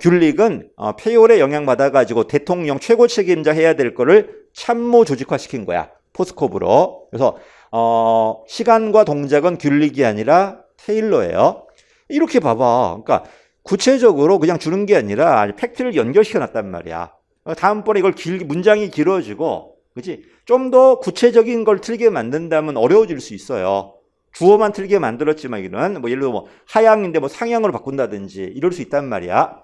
귤릭은 페이올에 영향받아가지고 대통령 최고 책임자 해야 될 거를 참모 조직화시킨 거야. 포스코브로. 그래서 시간과 동작은 귤릭이 아니라 테일러예요. 이렇게 봐봐. 그러니까 구체적으로 그냥 주는 게 아니라 팩트를 연결시켜놨단 말이야. 다음번에 이걸 문장이 길어지고, 그치? 좀 더 구체적인 걸 틀게 만든다면 어려워질 수 있어요. 주어만 틀게 만들었지만, 이는 예를 들어 하향인데 상향으로 바꾼다든지 이럴 수 있단 말이야.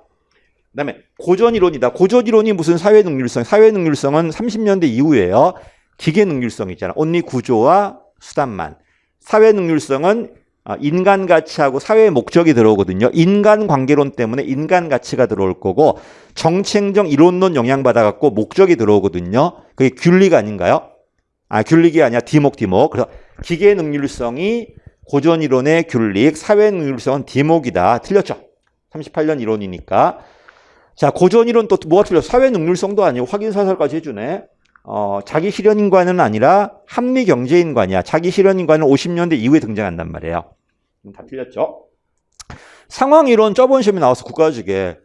그 다음에 고전이론이다. 고전이론이 무슨 사회능률성? 사회능률성은 30년대 이후에요. 기계능률성 있잖아. 온리 구조와 수단만. 사회능률성은 인간 가치하고 사회의 목적이 들어오거든요. 인간관계론 때문에 인간 가치가 들어올 거고 정책적 이론론 영향받아갖고 목적이 들어오거든요. 그게 귤릭 아닌가요? 귤릭이 아니야. 디목. 그래서 기계능률성이 고전이론의 귤릭, 사회능률성은 디목이다. 틀렸죠? 38년 이론이니까. 자, 고전이론 또 뭐가 틀렸어? 사회능률성도 아니고 확인사설까지 해주네. 자기 실현인관은 아니라 합리경제인관이야. 자기 실현인관은 50년대 이후에 등장한단 말이에요. 다 틀렸죠? 상황이론 저번 시험에 나와서 국가직에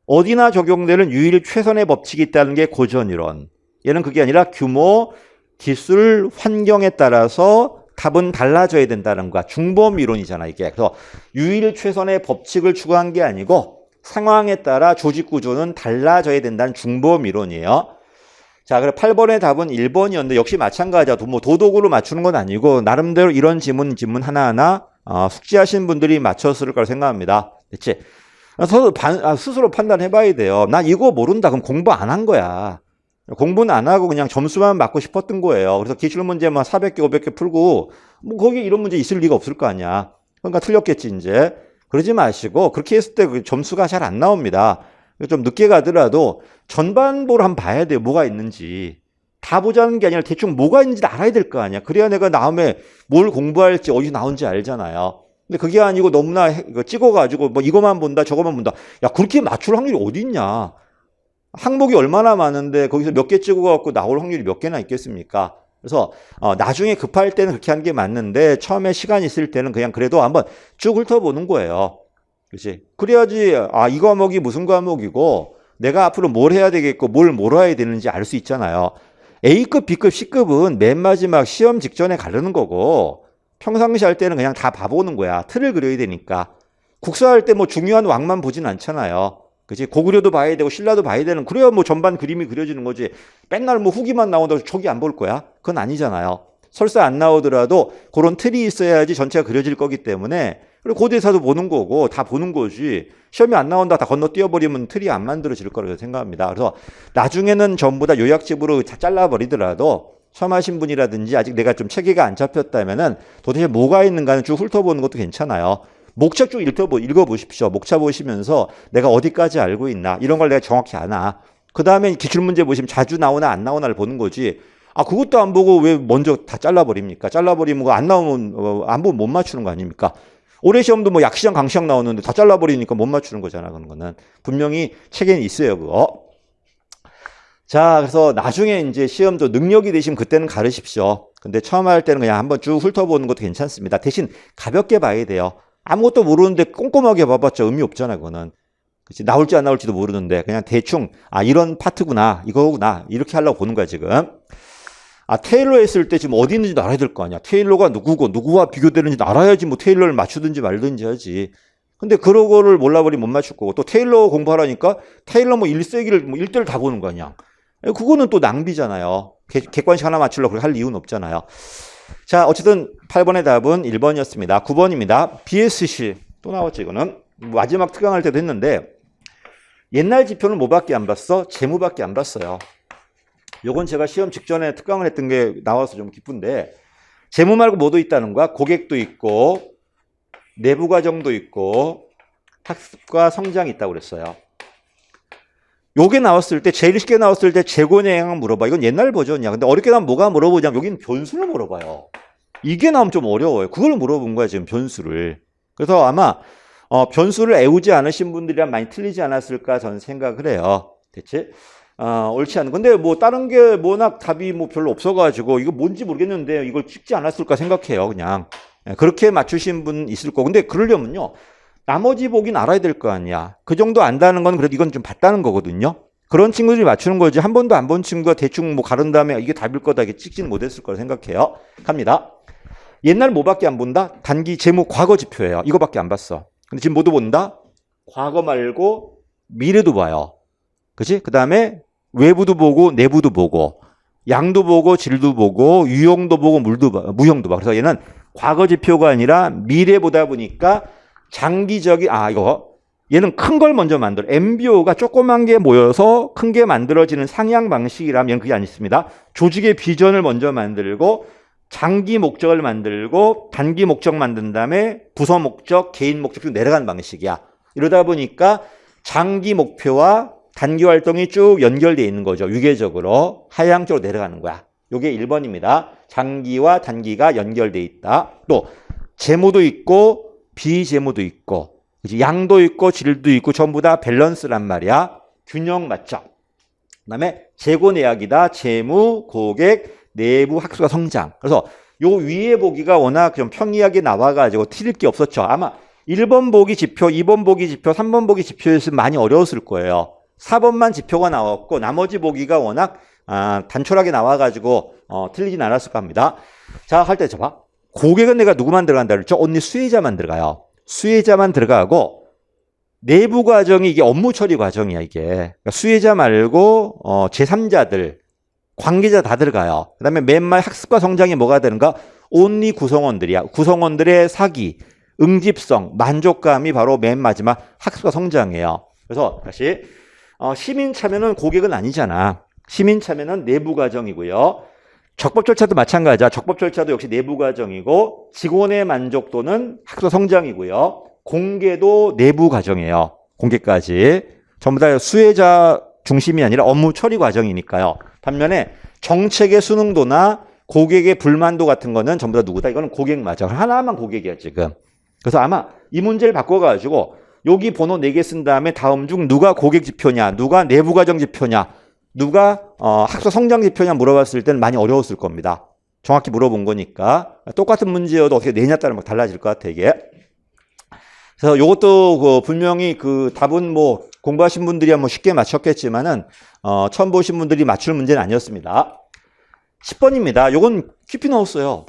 어디나 적용되는 유일 최선의 법칙이 있다는 게 고전이론. 얘는 그게 아니라 규모, 기술, 환경에 따라서 답은 달라져야 된다는 거야. 중범이론이잖아, 이게. 그래서 유일 최선의 법칙을 추구한 게 아니고 상황에 따라 조직 구조는 달라져야 된다는 중범이론이에요. 자, 그래 8번의 답은 1번이었는데 역시 마찬가지야. 도덕으로 맞추는 건 아니고 나름대로 이런 지문 하나하나 숙지하신 분들이 맞췄을 거라 생각합니다. 그치? 스스로 판단해봐야 돼요. 나 이거 모른다. 그럼 공부 안 한 거야. 공부는 안 하고 그냥 점수만 맞고 싶었던 거예요. 그래서 기출문제 400개, 500개 풀고 거기 이런 문제 있을 리가 없을 거 아니야. 그러니까 틀렸겠지 이제. 그러지 마시고 그렇게 했을 때 점수가 잘 안 나옵니다. 좀 늦게 가더라도 전반부를 한번 봐야 돼요. 뭐가 있는지. 다 보자는 게 아니라 대충 뭐가 있는지 알아야 될 거 아니야. 그래야 내가 다음에 뭘 공부할지 어디서 나온지 알잖아요. 근데 그게 아니고 너무나 찍어가지고 이거만 본다 저거만 본다. 야, 그렇게 맞출 확률이 어디 있냐. 항목이 얼마나 많은데 거기서 몇 개 찍어갖고 나올 확률이 몇 개나 있겠습니까? 그래서 나중에 급할 때는 그렇게 하는 게 맞는데 처음에 시간 있을 때는 그냥 그래도 한번 쭉 훑어보는 거예요. 그렇지? 그래야지 이 과목이 무슨 과목이고 내가 앞으로 뭘 해야 되겠고 뭘 몰아야 되는지 알 수 있잖아요. A급, B급, C급은 맨 마지막 시험 직전에 가르는 거고 평상시 할 때는 그냥 다 봐보는 거야. 틀을 그려야 되니까. 국사할 때 중요한 왕만 보진 않잖아요. 그치? 고구려도 봐야 되고 신라도 봐야 되는 그래야 전반 그림이 그려지는 거지. 맨날 후기만 나온다고 초기 안 볼 거야? 그건 아니잖아요. 설사 안 나오더라도 그런 틀이 있어야지 전체가 그려질 거기 때문에 그리고 고대사도 보는 거고 다 보는 거지. 시험이 안 나온다 다 건너뛰어버리면 틀이 안 만들어질 거라고 생각합니다. 그래서 나중에는 전부 다 요약집으로 다 잘라버리더라도 처음 하신 분이라든지 아직 내가 좀 체계가 안 잡혔다면은 도대체 뭐가 있는가는 쭉 훑어보는 것도 괜찮아요. 목차 쭉 읽어보십시오. 목차 보시면서 내가 어디까지 알고 있나 이런 걸 내가 정확히 아나. 그 다음에 기출문제 보시면 자주 나오나 안 나오나를 보는 거지. 아, 그것도 안 보고 왜 먼저 다 잘라버립니까? 잘라버리면 안 나오면 안 보면 못 맞추는 거 아닙니까? 올해 시험도 뭐 약시장 강시장 나오는데 다 잘라버리니까 못 맞추는 거잖아. 그런 거는 분명히 책에는 있어요. 그거. 자, 그래서 나중에 이제 시험도 능력이 되시면 그때는 가르십시오. 근데 처음 할 때는 그냥 한번 쭉 훑어보는 것도 괜찮습니다. 대신 가볍게 봐야 돼요. 아무것도 모르는데 꼼꼼하게 봐봤자 의미 없잖아, 그거는. 그치? 나올지 안 나올지도 모르는데 그냥 대충 아, 이런 파트구나, 이거구나 이렇게 하려고 보는 거야, 지금. 아, 테일러 했을 때 지금 어디 있는지도 알아야 될 거 아니야. 테일러가 누구고 누구와 비교되는지 알아야지 뭐 테일러를 맞추든지 말든지 하지. 근데 그런 거를 몰라버리면 못 맞출 거고 또 테일러 공부하라니까 테일러 뭐 1세기를 뭐 1대를 다 보는 거 아니야. 그거는 또 낭비잖아요. 객관식 하나 맞추려고 그렇게 할 이유는 없잖아요. 자, 어쨌든 8번의 답은 1번이었습니다. 9번입니다. BSC 또 나왔죠. 이거는 마지막 특강할 때도 했는데 옛날 지표는 뭐밖에 안 봤어? 재무밖에 안 봤어요. 요건 제가 시험 직전에 특강을 했던 게 나와서 좀 기쁜데 재무 말고 뭐도 있다는 거야? 고객도 있고 내부 과정도 있고 학습과 성장이 있다고 그랬어요. 요게 나왔을 때 제일 쉽게 나왔을 때 재고의 영향 물어봐. 이건 옛날 버전이야. 근데 어렵게 나면 뭐가 물어보냐면 여기는 변수를 물어봐요. 이게 나오면 좀 어려워요. 그걸 물어본 거야 지금 변수를. 그래서 아마 변수를 애우지 않으신 분들이랑 많이 틀리지 않았을까 저는 생각을 해요. 됐지? 옳지 않은. 근데 뭐 다른 게 워낙 답이 뭐 별로 없어가지고 이거 뭔지 모르겠는데 이걸 찍지 않았을까 생각해요. 그냥 그렇게 맞추신 분 있을 거고. 근데 그러려면요. 나머지 보긴 알아야 될 거 아니야. 그 정도 안다는 건 그래도 이건 좀 봤다는 거거든요. 그런 친구들이 맞추는 거지. 한 번도 안 본 친구가 대충 뭐 가른 다음에 이게 답일 거다 이렇게 찍지는 못했을 거라 생각해요. 갑니다. 옛날 뭐밖에 안 본다? 단기 재무 과거 지표예요. 이거밖에 안 봤어. 근데 지금 뭐도 본다? 과거 말고 미래도 봐요. 그치? 그 다음에 외부도 보고 내부도 보고 양도 보고 질도 보고 유형도 보고 무형도 봐. 그래서 얘는 과거 지표가 아니라 미래 보다 보니까 장기적인 얘는 큰 걸 먼저 만들어. MBO가 조그만 게 모여서 큰 게 만들어지는 상향 방식이라면 그게 아니습니다. 조직의 비전을 먼저 만들고 장기 목적을 만들고 단기 목적 만든 다음에 부서 목적, 개인 목적 내려가는 방식이야. 이러다 보니까 장기 목표와 단기 활동이 쭉 연결되어 있는 거죠. 유계적으로 하향적으로 내려가는 거야. 이게 1번입니다. 장기와 단기가 연결되어 있다. 또 재무도 있고 비재무도 있고 양도 있고 질도 있고 전부 다 밸런스란 말이야. 균형 맞죠. 그다음에 재고 내역이다. 재무, 고객, 내부 학습과 성장. 그래서 요 위에 보기가 워낙 좀 평이하게 나와가지고 틀릴 게 없었죠. 아마 1번 보기 지표, 2번 보기 지표, 3번 보기 지표였으면 많이 어려웠을 거예요. 4번만 지표가 나왔고 나머지 보기가 워낙 단촐하게 나와가지고 틀리진 않았을 겁니다. 자, 할 때 봐. 고객은 내가 누구만 들어간다 그랬죠? 언니 수혜자만 들어가요. 수혜자만 들어가고 내부 과정이 이게 업무 처리 과정이야 이게. 그러니까 수혜자 말고 제3자들, 관계자 다 들어가요. 그 다음에 맨말 학습과 성장이 뭐가 되는가? only 구성원들이야. 구성원들의 사기, 응집성, 만족감이 바로 맨 마지막 학습과 성장이에요. 그래서 다시 시민 참여는 고객은 아니잖아. 시민 참여는 내부 과정이고요. 적법 절차도 마찬가지야. 적법 절차도 역시 내부 과정이고 직원의 만족도는 학습 성장이고요. 공개도 내부 과정이에요. 공개까지. 전부 다 수혜자 중심이 아니라 업무 처리 과정이니까요. 반면에 정책의 순응도나 고객의 불만도 같은 거는 전부 다 누구다? 이거는 고객 맞아. 하나만 고객이야 지금. 그래서 아마 이 문제를 바꿔가지고 여기 번호 4개 쓴 다음에 다음 중 누가 고객 지표냐, 누가 내부 과정 지표냐, 누가 학습 성장 지표냐 물어봤을 때는 많이 어려웠을 겁니다. 정확히 물어본 거니까. 똑같은 문제여도 어떻게 내냐에 따라 막 달라질 것 같아 이게. 그래서 이것도 분명히 그 답은 뭐 공부하신 분들이야 뭐 쉽게 맞췄겠지만은 처음 보신 분들이 맞출 문제는 아니었습니다. 10번입니다. 요건 깊이 나왔어요.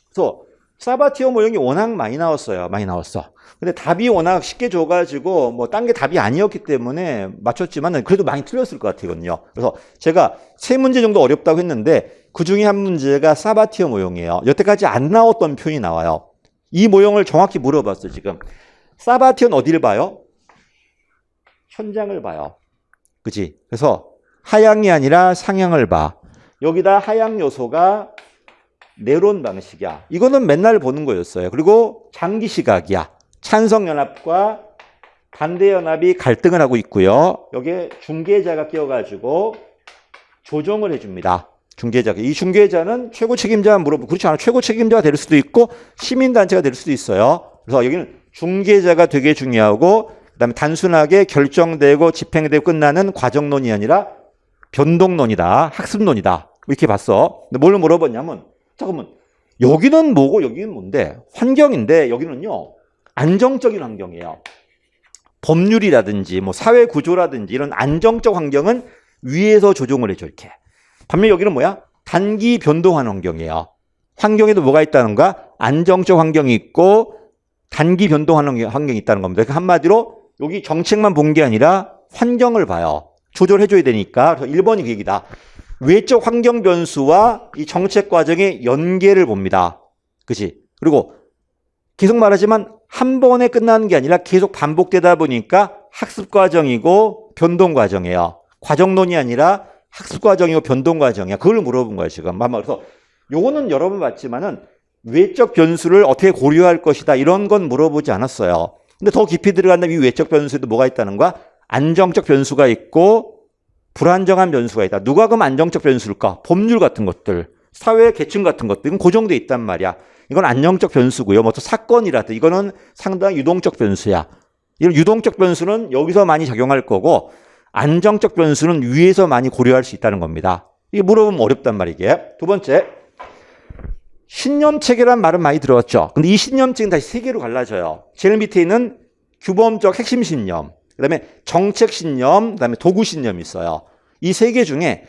그래서 사바티어 모형이 워낙 많이 나왔어요. 많이 나왔어. 근데 답이 워낙 쉽게 줘가지고 뭐 딴 게 답이 아니었기 때문에 맞췄지만은 그래도 많이 틀렸을 것 같거든요. 그래서 제가 3문제 정도 어렵다고 했는데 그 중에 한 문제가 사바티어 모형이에요. 여태까지 안 나왔던 표현이 나와요. 이 모형을 정확히 물어봤어요, 지금. 사바티어는 어디를 봐요? 현장을 봐요. 그치? 그래서 하향이 아니라 상향을 봐. 여기다 하향 요소가 내론 방식이야. 이거는 맨날 보는 거였어요. 그리고 장기 시각이야. 찬성연합과 반대연합이 갈등을 하고 있고요. 여기에 중개자가 끼어가지고 조정을 해줍니다. 중개자가. 이 중개자는 최고 책임자 물어보고, 그렇지 않아. 최고 책임자가 될 수도 있고 시민단체가 될 수도 있어요. 그래서 여기는 중개자가 되게 중요하고, 그다음에 단순하게 결정되고 집행되고 끝나는 과정론이 아니라 변동론이다, 학습론이다, 이렇게 봤어. 근데 뭘 물어봤냐면, 잠깐만, 여기는 뭐고 여기는 뭔데? 환경인데 여기는요 안정적인 환경이에요. 법률이라든지 뭐 사회 구조라든지 이런 안정적 환경은 위에서 조정을 해줘 이렇게. 반면 여기는 뭐야? 단기 변동하는 환경이에요. 환경에도 뭐가 있다는가? 안정적 환경이 있고 단기 변동하는 환경이 있다는 겁니다. 그러니까 한마디로 여기 정책만 본 게 아니라 환경을 봐요. 조절해줘야 되니까. 그래서 1번이 그 얘기다. 외적 환경 변수와 이 정책 과정의 연계를 봅니다. 그치? 그리고 계속 말하지만 한 번에 끝나는 게 아니라 계속 반복되다 보니까 학습 과정이고 변동 과정이에요. 과정론이 아니라 학습 과정이고 변동 과정이야. 그걸 물어본 거야, 지금. 그래서 요거는 여러 번 봤지만은 외적 변수를 어떻게 고려할 것이다. 이런 건 물어보지 않았어요. 근데 더 깊이 들어간다면 이 외적 변수에도 뭐가 있다는 거야? 안정적 변수가 있고 불안정한 변수가 있다. 누가 그럼 안정적 변수일까? 법률 같은 것들, 사회 계층 같은 것들, 이건 고정돼 있단 말이야. 이건 안정적 변수고요. 뭐 또 사건이라든 이거는 상당히 유동적 변수야. 이런 유동적 변수는 여기서 많이 작용할 거고 안정적 변수는 위에서 많이 고려할 수 있다는 겁니다. 이게 물어보면 어렵단 말이게. 두 번째, 신념체계란 말은 많이 들어왔죠. 근데 이 신념체계는 다시 세 개로 갈라져요. 제일 밑에 있는 규범적 핵심 신념, 그다음에 정책 신념, 그다음에 도구 신념이 있어요. 이 세 개 중에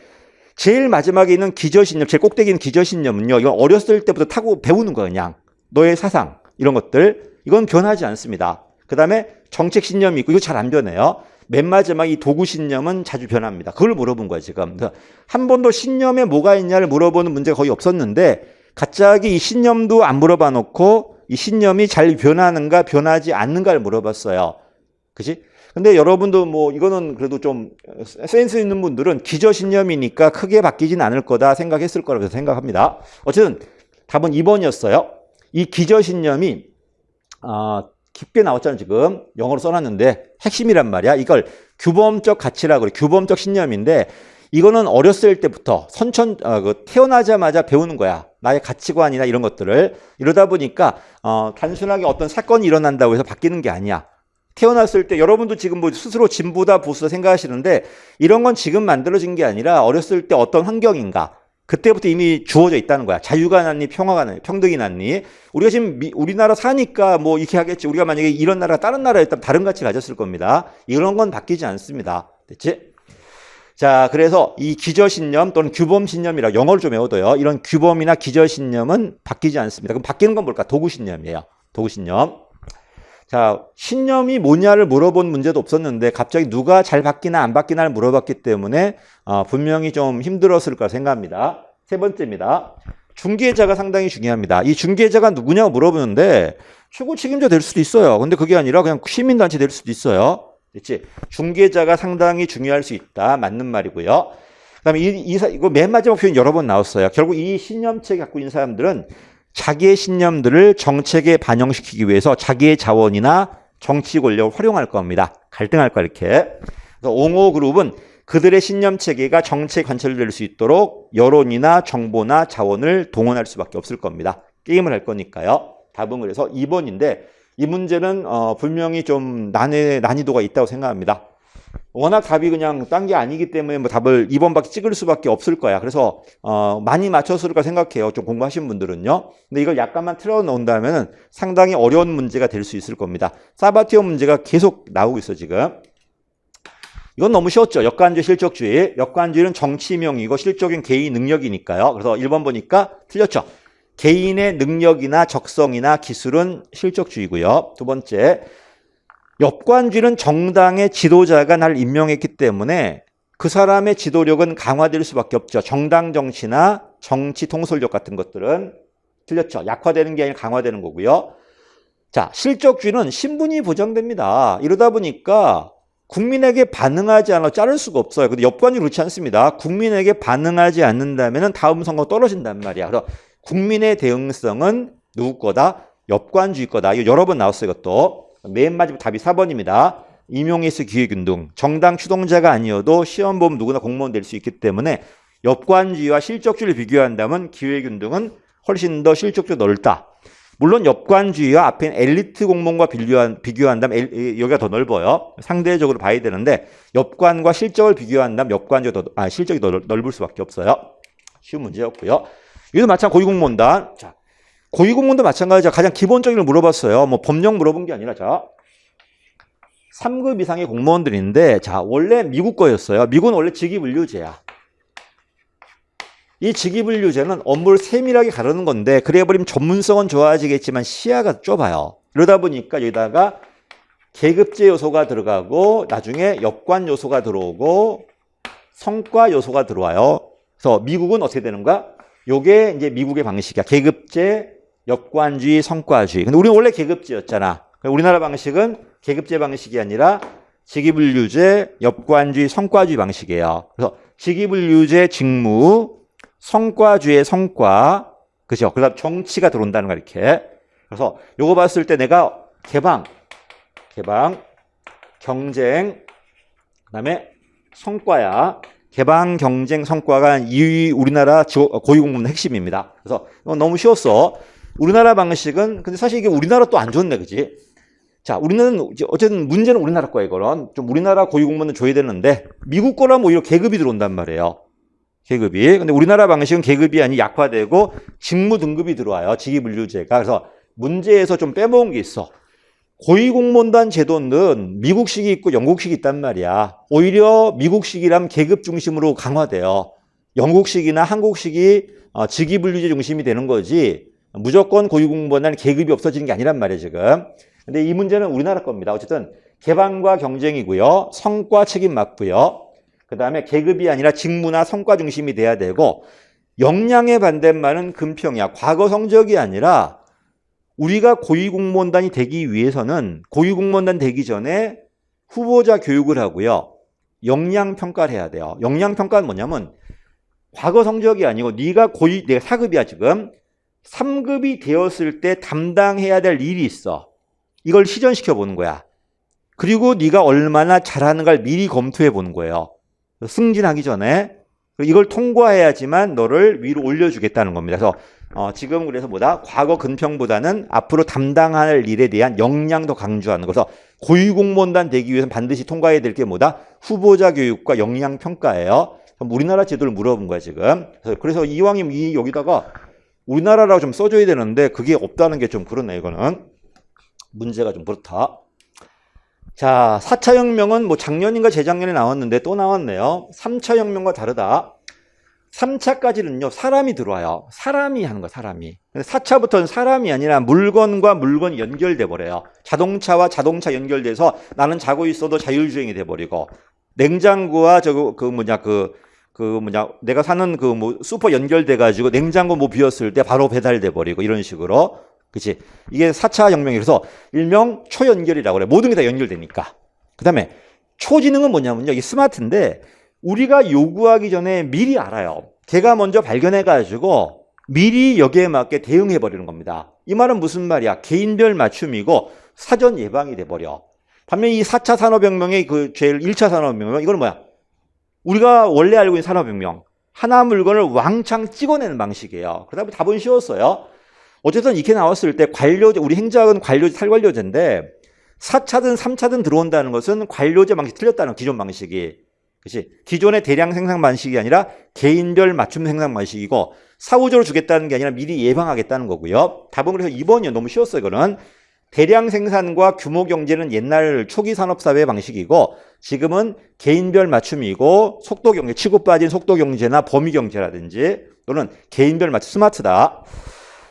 제일 마지막에 있는 기저 신념, 제일 꼭대기 있는 기저 신념은요. 이건 어렸을 때부터 타고 배우는 거예요. 그냥 너의 사상 이런 것들 이건 변하지 않습니다. 그다음에 정책 신념이 있고 이거 잘 안 변해요. 맨 마지막 이 도구 신념은 자주 변합니다. 그걸 물어본 거예요, 지금. 한 번도 신념에 뭐가 있냐를 물어보는 문제가 거의 없었는데 갑자기 이 신념도 안 물어봐 놓고 이 신념이 잘 변하는가 변하지 않는가를 물어봤어요. 그치? 근데 여러분도 뭐 이거는 그래도 좀 센스 있는 분들은 기저신념이니까 크게 바뀌진 않을 거다 생각했을 거라고 생각합니다. 어쨌든 답은 2번이었어요. 이 기저신념이 깊게 나왔잖아요. 지금 영어로 써놨는데 핵심이란 말이야. 이걸 규범적 가치라고 그래. 규범적 신념인데 이거는 어렸을 때부터 태어나자마자 배우는 거야. 나의 가치관이나 이런 것들을. 이러다 보니까 단순하게 어떤 사건이 일어난다고 해서 바뀌는 게 아니야. 태어났을 때 여러분도 지금 뭐 스스로 진보다 보수다 생각하시는데 이런 건 지금 만들어진 게 아니라 어렸을 때 어떤 환경인가 그때부터 이미 주어져 있다는 거야. 자유가 났니 평화가 났니 평등이 났니. 우리가 지금 우리나라 사니까 뭐 이렇게 하겠지. 우리가 만약에 이런 나라가 다른 나라였다면 다른 가치 가졌을 겁니다. 이런 건 바뀌지 않습니다. 됐지? 자, 그래서 이 기저신념 또는 규범신념이라 영어를 좀 외워둬요. 이런 규범이나 기저신념은 바뀌지 않습니다. 그럼 바뀌는 건 뭘까? 도구신념이에요. 도구신념. 자, 신념이 뭐냐를 물어본 문제도 없었는데 갑자기 누가 잘 바뀌나 안 바뀌나를 물어봤기 때문에 분명히 좀 힘들었을 거라 생각합니다. 세 번째입니다. 중개자가 상당히 중요합니다. 이 중개자가 누구냐고 물어보는데 최고 책임자 될 수도 있어요. 근데 그게 아니라 그냥 시민단체 될 수도 있어요. 됐지? 중개자가 상당히 중요할 수 있다. 맞는 말이고요. 그다음에 이거 맨 마지막 표현 여러 번 나왔어요. 결국 이 신념체 갖고 있는 사람들은 자기의 신념들을 정책에 반영시키기 위해서 자기의 자원이나 정치 권력을 활용할 겁니다. 갈등할 거 이렇게. 그래서 옹호그룹은 그들의 신념 체계가 정책에 관철될 수 있도록 여론이나 정보나 자원을 동원할 수밖에 없을 겁니다. 게임을 할 거니까요. 답은 그래서 2번인데 이 문제는 분명히 좀 난이도가 있다고 생각합니다. 워낙 답이 그냥 딴 게 아니기 때문에 뭐 답을 2번밖에 찍을 수밖에 없을 거야. 그래서 많이 맞췄을 까 생각해요. 좀 공부하신 분들은요. 근데 이걸 약간만 틀어놓는다면 상당히 어려운 문제가 될 수 있을 겁니다. 사바티오 문제가 계속 나오고 있어 지금. 이건 너무 쉬웠죠. 역관주의, 실적주의. 역관주의는 정치명이고 실적인 개인 능력이니까요. 그래서 1번 보니까 틀렸죠. 개인의 능력이나 적성이나 기술은 실적주의고요. 두 번째, 역관주의는 정당의 지도자가 날 임명했기 때문에 그 사람의 지도력은 강화될 수밖에 없죠. 정당 정치나 정치 통솔력 같은 것들은 틀렸죠. 약화되는 게 아니라 강화되는 거고요. 자, 실적주의는 신분이 보장됩니다. 이러다 보니까 국민에게 반응하지 않아 자를 수가 없어요. 근데 역관주의 그렇지 않습니다. 국민에게 반응하지 않는다면 다음 선거 떨어진단 말이야. 그래서 국민의 대응성은 누구 거다? 역관주의 거다. 이거 여러 번 나왔어요, 이것도. 맨 마지막 답이 4번입니다. 임용일수 기획운동. 정당 추동자가 아니어도 시험 보면 누구나 공무원 될 수 있기 때문에 엽관주의와 실적주의를 비교한다면 기획운동은 훨씬 더 실적적으로 넓다. 물론 엽관주의와 앞에 엘리트 공무원과 비교한다면 여기가 더 넓어요. 상대적으로 봐야 되는데 엽관과 실적을 비교한다면 실적이 더 넓을 수밖에 없어요. 쉬운 문제였고요. 이것도 마찬가지 고위공무원단. 자, 고위공무원도 마찬가지죠. 가장 기본적인 걸 물어봤어요. 뭐 법령 물어본 게 아니라 자 3급 이상의 공무원들인데 자 원래 미국 거였어요. 미국은 원래 직위분류제야. 이 직위분류제는 업무를 세밀하게 가르는 건데 그래버리면 전문성은 좋아지겠지만 시야가 좁아요. 그러다 보니까 여기다가 계급제 요소가 들어가고 나중에 엽관 요소가 들어오고 성과 요소가 들어와요. 그래서 미국은 어떻게 되는가? 요게 이제 미국의 방식이야. 계급제, 엽관주의, 성과주의. 근데 우리는 원래 계급제였잖아. 우리나라 방식은 계급제 방식이 아니라 직위분류제, 엽관주의, 성과주의 방식이에요. 그래서 직위분류제 직무, 성과주의 성과, 그죠? 그 다음 정치가 들어온다는 거 이렇게. 그래서 요거 봤을 때 내가 개방, 경쟁, 그 다음에 성과야. 개방, 경쟁, 성과가 이 우리나라 고위공무원 핵심입니다. 그래서 이건 너무 쉬웠어. 우리나라 방식은 근데 사실 이게 우리나라 또 안 좋네, 그지? 자, 우리는 어쨌든 문제는 우리나라 거야 이거는. 좀 우리나라 고위공무원은 줘야 되는데 미국 거라면 오히려 계급이 들어온단 말이에요. 계급이. 근데 우리나라 방식은 계급이 아니 약화되고 직무 등급이 들어와요. 직위분류제가. 그래서 문제에서 좀 빼먹은 게 있어. 고위공무원단 제도는 미국식이 있고 영국식이 있단 말이야. 오히려 미국식이라면 계급 중심으로 강화돼요. 영국식이나 한국식이 직위분류제 중심이 되는 거지 무조건 고위공무원단 계급이 없어지는 게 아니란 말이에요 지금. 근데 이 문제는 우리나라 겁니다. 어쨌든 개방과 경쟁이고요. 성과 책임 맞고요. 그 다음에 계급이 아니라 직무나 성과 중심이 돼야 되고 역량의 반대말은 금평이야. 과거 성적이 아니라 우리가 고위공무원단이 되기 위해서는 고위공무원단 되기 전에 후보자 교육을 하고요. 역량 평가를 해야 돼요. 역량 평가는 뭐냐면 과거 성적이 아니고 내가 4급이야 지금. 3급이 되었을 때 담당해야 될 일이 있어. 이걸 시전시켜 보는 거야. 그리고 네가 얼마나 잘하는가를 미리 검토해 보는 거예요. 승진하기 전에 이걸 통과해야지만 너를 위로 올려주겠다는 겁니다. 그래서 지금 그래서 과거 근평보다는 앞으로 담당할 일에 대한 역량도 강조하는 거서 고위공무원단 되기 위해서는 반드시 통과해야 될 게 후보자 교육과 역량 평가예요. 우리나라 제도를 물어본 거야 지금. 그래서 이왕이면 여기다가 우리나라라고 좀 써줘야 되는데 그게 없다는 게 좀 그렇네. 이거는 문제가 좀 그렇다. 자, 4차 혁명은 작년인가 재작년에 나왔는데 또 나왔네요. 3차 혁명과 다르다. 3차까지는요, 사람이 들어와요. 사람이 하는 거야, 사람이. 근데 4차부터는 사람이 아니라 물건과 물건이 연결돼 버려요. 자동차와 자동차 연결돼서 나는 자고 있어도 자율주행이 돼 버리고, 냉장고와 내가 사는 슈퍼 연결돼 가지고 냉장고 비웠을 때 바로 배달돼 버리고 이런 식으로. 그치? 이게 4차 혁명이라서 일명 초연결이라고 그래. 모든 게 다 연결되니까. 그 다음에 초지능은 뭐냐면요. 이게 스마트인데 우리가 요구하기 전에 미리 알아요. 걔가 먼저 발견해가지고 미리 여기에 맞게 대응해버리는 겁니다. 이 말은 무슨 말이야? 개인별 맞춤이고 사전 예방이 돼버려. 반면 이 4차 산업혁명의 제일 1차 산업혁명, 이거는 뭐야? 우리가 원래 알고 있는 산업혁명. 하나 물건을 왕창 찍어내는 방식이에요. 그러다 보니 답은 쉬웠어요. 어쨌든 이렇게 나왔을 때 관료제, 우리 행정은 관료제, 탈관료제인데 4차든 3차든 들어온다는 것은 관료제 방식이 틀렸다는 기존 방식이. 그치? 기존의 대량 생산 방식이 아니라 개인별 맞춤 생산 방식이고 사후적으로 주겠다는 게 아니라 미리 예방하겠다는 거고요. 답은 그래서 2번이요. 너무 쉬웠어요. 이거는. 대량 생산과 규모 경제는 옛날 초기 산업사회 방식이고 지금은 개인별 맞춤이고 속도 경제, 치고 빠진 속도 경제나 범위 경제라든지 또는 개인별 맞춤 스마트다.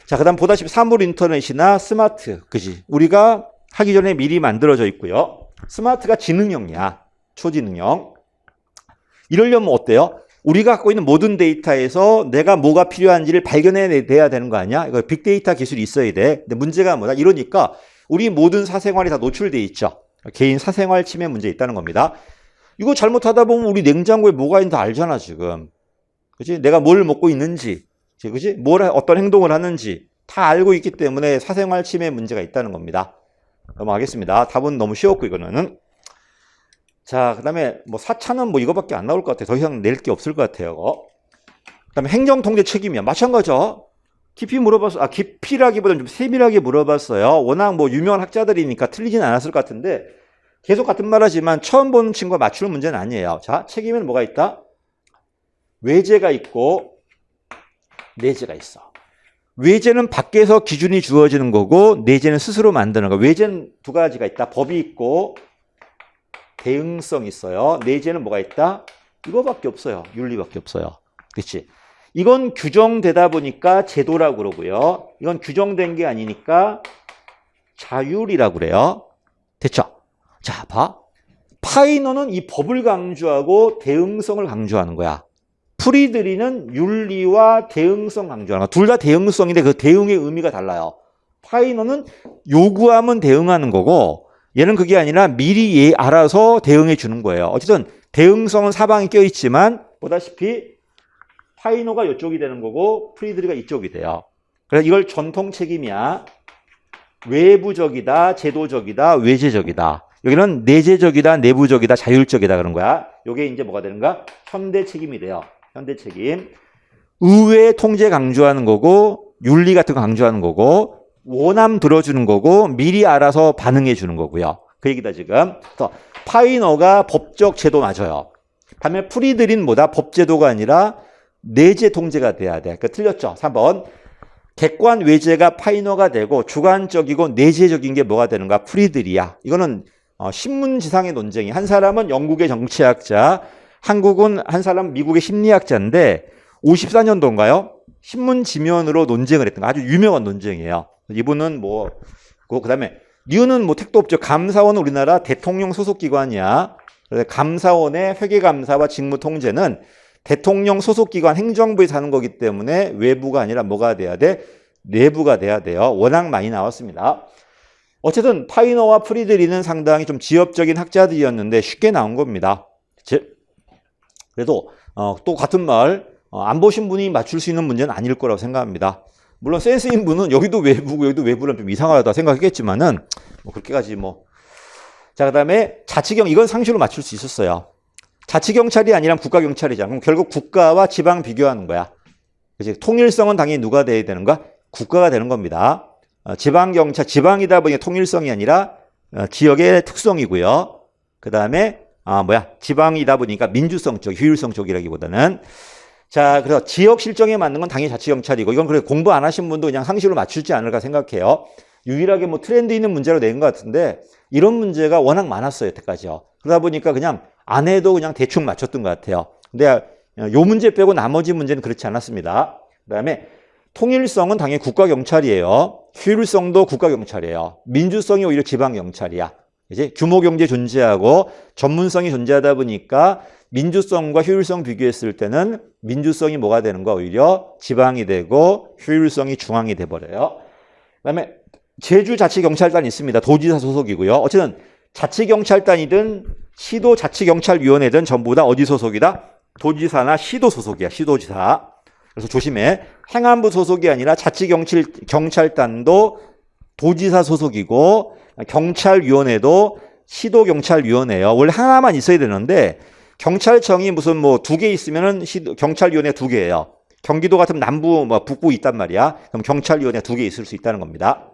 자, 그 다음 보다시피 사물 인터넷이나 스마트, 그지? 우리가 하기 전에 미리 만들어져 있고요. 스마트가 지능형이야. 초지능형. 이러려면 어때요? 우리가 갖고 있는 모든 데이터에서 내가 뭐가 필요한지를 발견해내야 되는 거 아니야? 이거 빅데이터 기술이 있어야 돼. 근데 문제가 뭐다? 이러니까 우리 모든 사생활이 다 노출돼 있죠. 개인 사생활 침해 문제 있다는 겁니다. 이거 잘못하다 보면 우리 냉장고에 뭐가 있는지 알잖아, 지금. 그치? 내가 뭘 먹고 있는지. 그치? 어떤 행동을 하는지 다 알고 있기 때문에 사생활 침해 문제가 있다는 겁니다. 넘어가겠습니다. 답은 너무 쉬웠고 이거는. 자, 그다음에 뭐 4차는 뭐 이거밖에 안 나올 것 같아요. 더 이상 낼 게 없을 것 같아요. 그다음에 행정통제 책임이야. 마찬가지죠. 깊이 물어봤어. 깊이라기보다는 좀 세밀하게 물어봤어요. 워낙 뭐 유명한 학자들이니까 틀리진 않았을 것 같은데 계속 같은 말 하지만 처음 보는 친구가 맞출 문제는 아니에요. 자, 책임에는 뭐가 있다? 외제가 있고 내재가 있어. 외제는 밖에서 기준이 주어지는 거고 내재는 스스로 만드는 거. 외제는 두 가지가 있다. 법이 있고 대응성이 있어요. 내재는 뭐가 있다? 이거밖에 없어요. 윤리밖에 없어요. 그렇지? 이건 규정되다 보니까 제도라고 그러고요. 이건 규정된 게 아니니까 자율이라고 그래요. 됐죠? 자, 봐. 파이너는 이 법을 강조하고 대응성을 강조하는 거야. 프리드리는 윤리와 대응성 강조하는 거야. 둘 다 대응성인데 그 대응의 의미가 달라요. 파이너는 요구하면 대응하는 거고 얘는 그게 아니라 미리 알아서 대응해 주는 거예요. 어쨌든 대응성은 사방에 껴있지만 보다시피 파이너가 이쪽이 되는 거고 프리드리가 이쪽이 돼요. 그래서 이걸 전통 책임이야. 외부적이다, 제도적이다, 외제적이다. 여기는 내재적이다, 내부적이다, 자율적이다 그런 거야. 이게 이제 뭐가 되는가? 현대 책임이 돼요. 현대 책임. 의회 통제 강조하는 거고 윤리 같은 거 강조하는 거고 원함 들어주는 거고 미리 알아서 반응해 주는 거고요. 그 얘기다 지금. 그래서 파이너가 법적 제도 맞아요. 반면 프리드리는 뭐다? 법제도가 아니라 내재 통제가 돼야 돼. 그 틀렸죠? 3번. 객관 외제가 파이너가 되고 주관적이고 내재적인 게 뭐가 되는가? 프리드리야. 이거는 신문지상의 논쟁이. 한 사람은 영국의 정치학자, 한국은 한 사람 미국의 심리학자인데 54년도인가요? 신문 지면으로 논쟁을 했던 거. 아주 유명한 논쟁이에요. 이분은 뭐, 그 다음에 이유는 뭐 택도 없죠. 감사원은 우리나라 대통령 소속기관이야. 그래서 감사원의 회계감사와 직무통제는 대통령 소속기관 행정부에서 하는 거기 때문에 외부가 아니라 뭐가 돼야 돼? 내부가 돼야 돼요. 워낙 많이 나왔습니다. 어쨌든 파이너와 프리드리는 상당히 좀 지엽적인 학자들이었는데 쉽게 나온 겁니다. 그래도 또 같은 말 안 보신 분이 맞출 수 있는 문제는 아닐 거라고 생각합니다. 물론 센스인 분은 여기도 외부고 여기도 외부는 좀 이상하다 생각했겠지만은 뭐 그렇게까지 뭐. 자, 그다음에 자치경 이건 상식으로 맞출 수 있었어요. 자치경찰이 아니라 국가경찰이잖아. 그럼 결국 국가와 지방 비교하는 거야. 그치? 통일성은 당연히 누가 돼야 되는가? 국가가 되는 겁니다. 지방경찰, 지방이다 보니 통일성이 아니라 지역의 특성이고요. 그 다음에 지방이다 보니까 민주성 쪽, 효율성 쪽이라기보다는. 자, 그래서 지역 실정에 맞는 건 당연히 자치경찰이고 이건 그래 공부 안 하신 분도 그냥 상식으로 맞추지 않을까 생각해요. 유일하게 뭐 트렌드 있는 문제로 낸 것 같은데 이런 문제가 워낙 많았어요, 여태까지요. 그러다 보니까 그냥 안 해도 그냥 대충 맞췄던 것 같아요. 근데 요 문제 빼고 나머지 문제는 그렇지 않았습니다. 그 다음에 통일성은 당연히 국가경찰이에요. 효율성도 국가경찰이에요. 민주성이 오히려 지방경찰이야. 이제 규모경제 존재하고 전문성이 존재하다 보니까 민주성과 효율성 비교했을 때는 민주성이 뭐가 되는 거 오히려 지방이 되고 효율성이 중앙이 돼버려요. 그 다음에 제주자치경찰단이 있습니다. 도지사 소속이고요. 어쨌든 자치경찰단이든 시도자치경찰위원회든 전부 다 어디 소속이다? 도지사나 시도 소속이야. 시도지사. 그래서 조심해. 행안부 소속이 아니라 자치경찰단도 도지사 소속이고 경찰위원회도 시도경찰위원회예요. 원래 하나만 있어야 되는데 경찰청이 무슨 뭐 2개 있으면은 경찰위원회 2개예요. 경기도 같은 남부, 북부 있단 말이야. 그럼 경찰위원회 2개 있을 수 있다는 겁니다.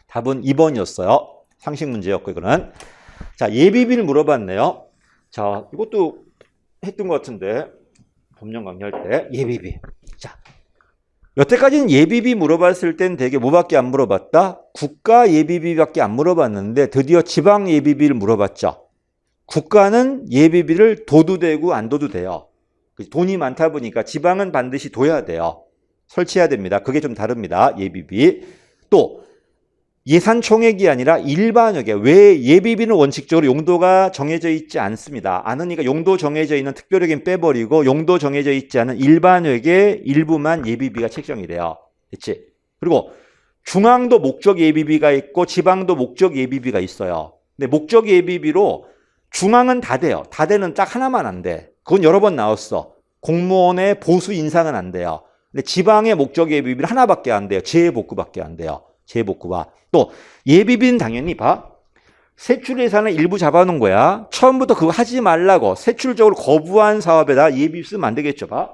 답은 2번이었어요. 상식 문제였고 이거는. 자, 예비비를 물어봤네요. 자, 이것도 했던 것 같은데 법령 강의할 때 예비비. 자, 여태까지는 예비비 물어봤을 땐 되게 뭐밖에 안 물어봤다? 국가 예비비밖에 안 물어봤는데 드디어 지방 예비비를 물어봤죠. 국가는 예비비를 둬도 되고 안 둬도 돼요. 돈이 많다 보니까 지방은 반드시 둬야 돼요. 설치해야 됩니다. 그게 좀 다릅니다. 예비비. 또 예산 총액이 아니라 일반역에 왜 예비비는 원칙적으로 용도가 정해져 있지 않습니다. 않으니까 용도 정해져 있는 특별역엔 빼버리고 용도 정해져 있지 않은 일반역의 일부만 예비비가 책정이 돼요. 그렇지? 그리고 중앙도 목적 예비비가 있고 지방도 목적 예비비가 있어요. 근데 목적 예비비로 중앙은 다 돼요. 다 되는 딱 하나만 안 돼. 그건 여러 번 나왔어. 공무원의 보수 인상은 안 돼요. 근데 지방의 목적 예비비는 하나밖에 안 돼요. 재해복구밖에 안 돼요. 재복구와. 또 예비비는 당연히 봐. 세출 예산을 일부 잡아놓은 거야. 처음부터 그거 하지 말라고 세출적으로 거부한 사업에다 예비비 쓰면 안 되겠죠. 봐.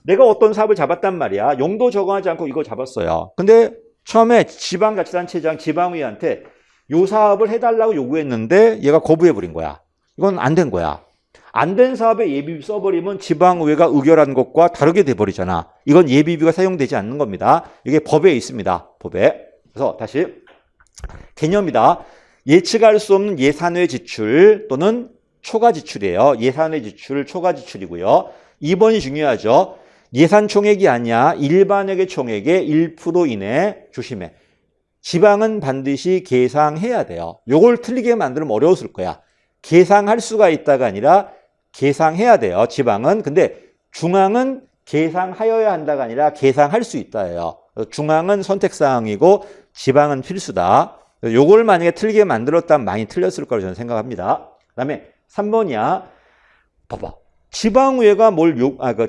내가 어떤 사업을 잡았단 말이야. 용도 적용하지 않고 이거 잡았어요. 근데 처음에 지방자치단체장 지방의회한테 요 사업을 해달라고 요구했는데 얘가 거부해버린 거야. 이건 안 된 거야. 안 된 사업에 예비비 써버리면 지방의회가 의결한 것과 다르게 돼버리잖아. 이건 예비비가 사용되지 않는 겁니다. 이게 법에 있습니다. 법에. 그래서 다시 개념이다. 예측할 수 없는 예산외 지출 또는 초과 지출이에요. 예산외 지출, 초과 지출이고요. 2번이 중요하죠. 예산 총액이 아니야. 일반액의 총액의 1% 이내 조심해. 지방은 반드시 계상해야 돼요. 요걸 틀리게 만들면 어려웠을 거야. 계상할 수가 있다가 아니라 계상해야 돼요. 지방은. 근데 중앙은 계상하여야 한다가 아니라 계상할 수 있다예요. 중앙은 선택사항이고 지방은 필수다. 요걸 만약에 틀리게 만들었다면 많이 틀렸을 거라고 저는 생각합니다. 그 다음에 3번이야. 봐봐. 지방의회가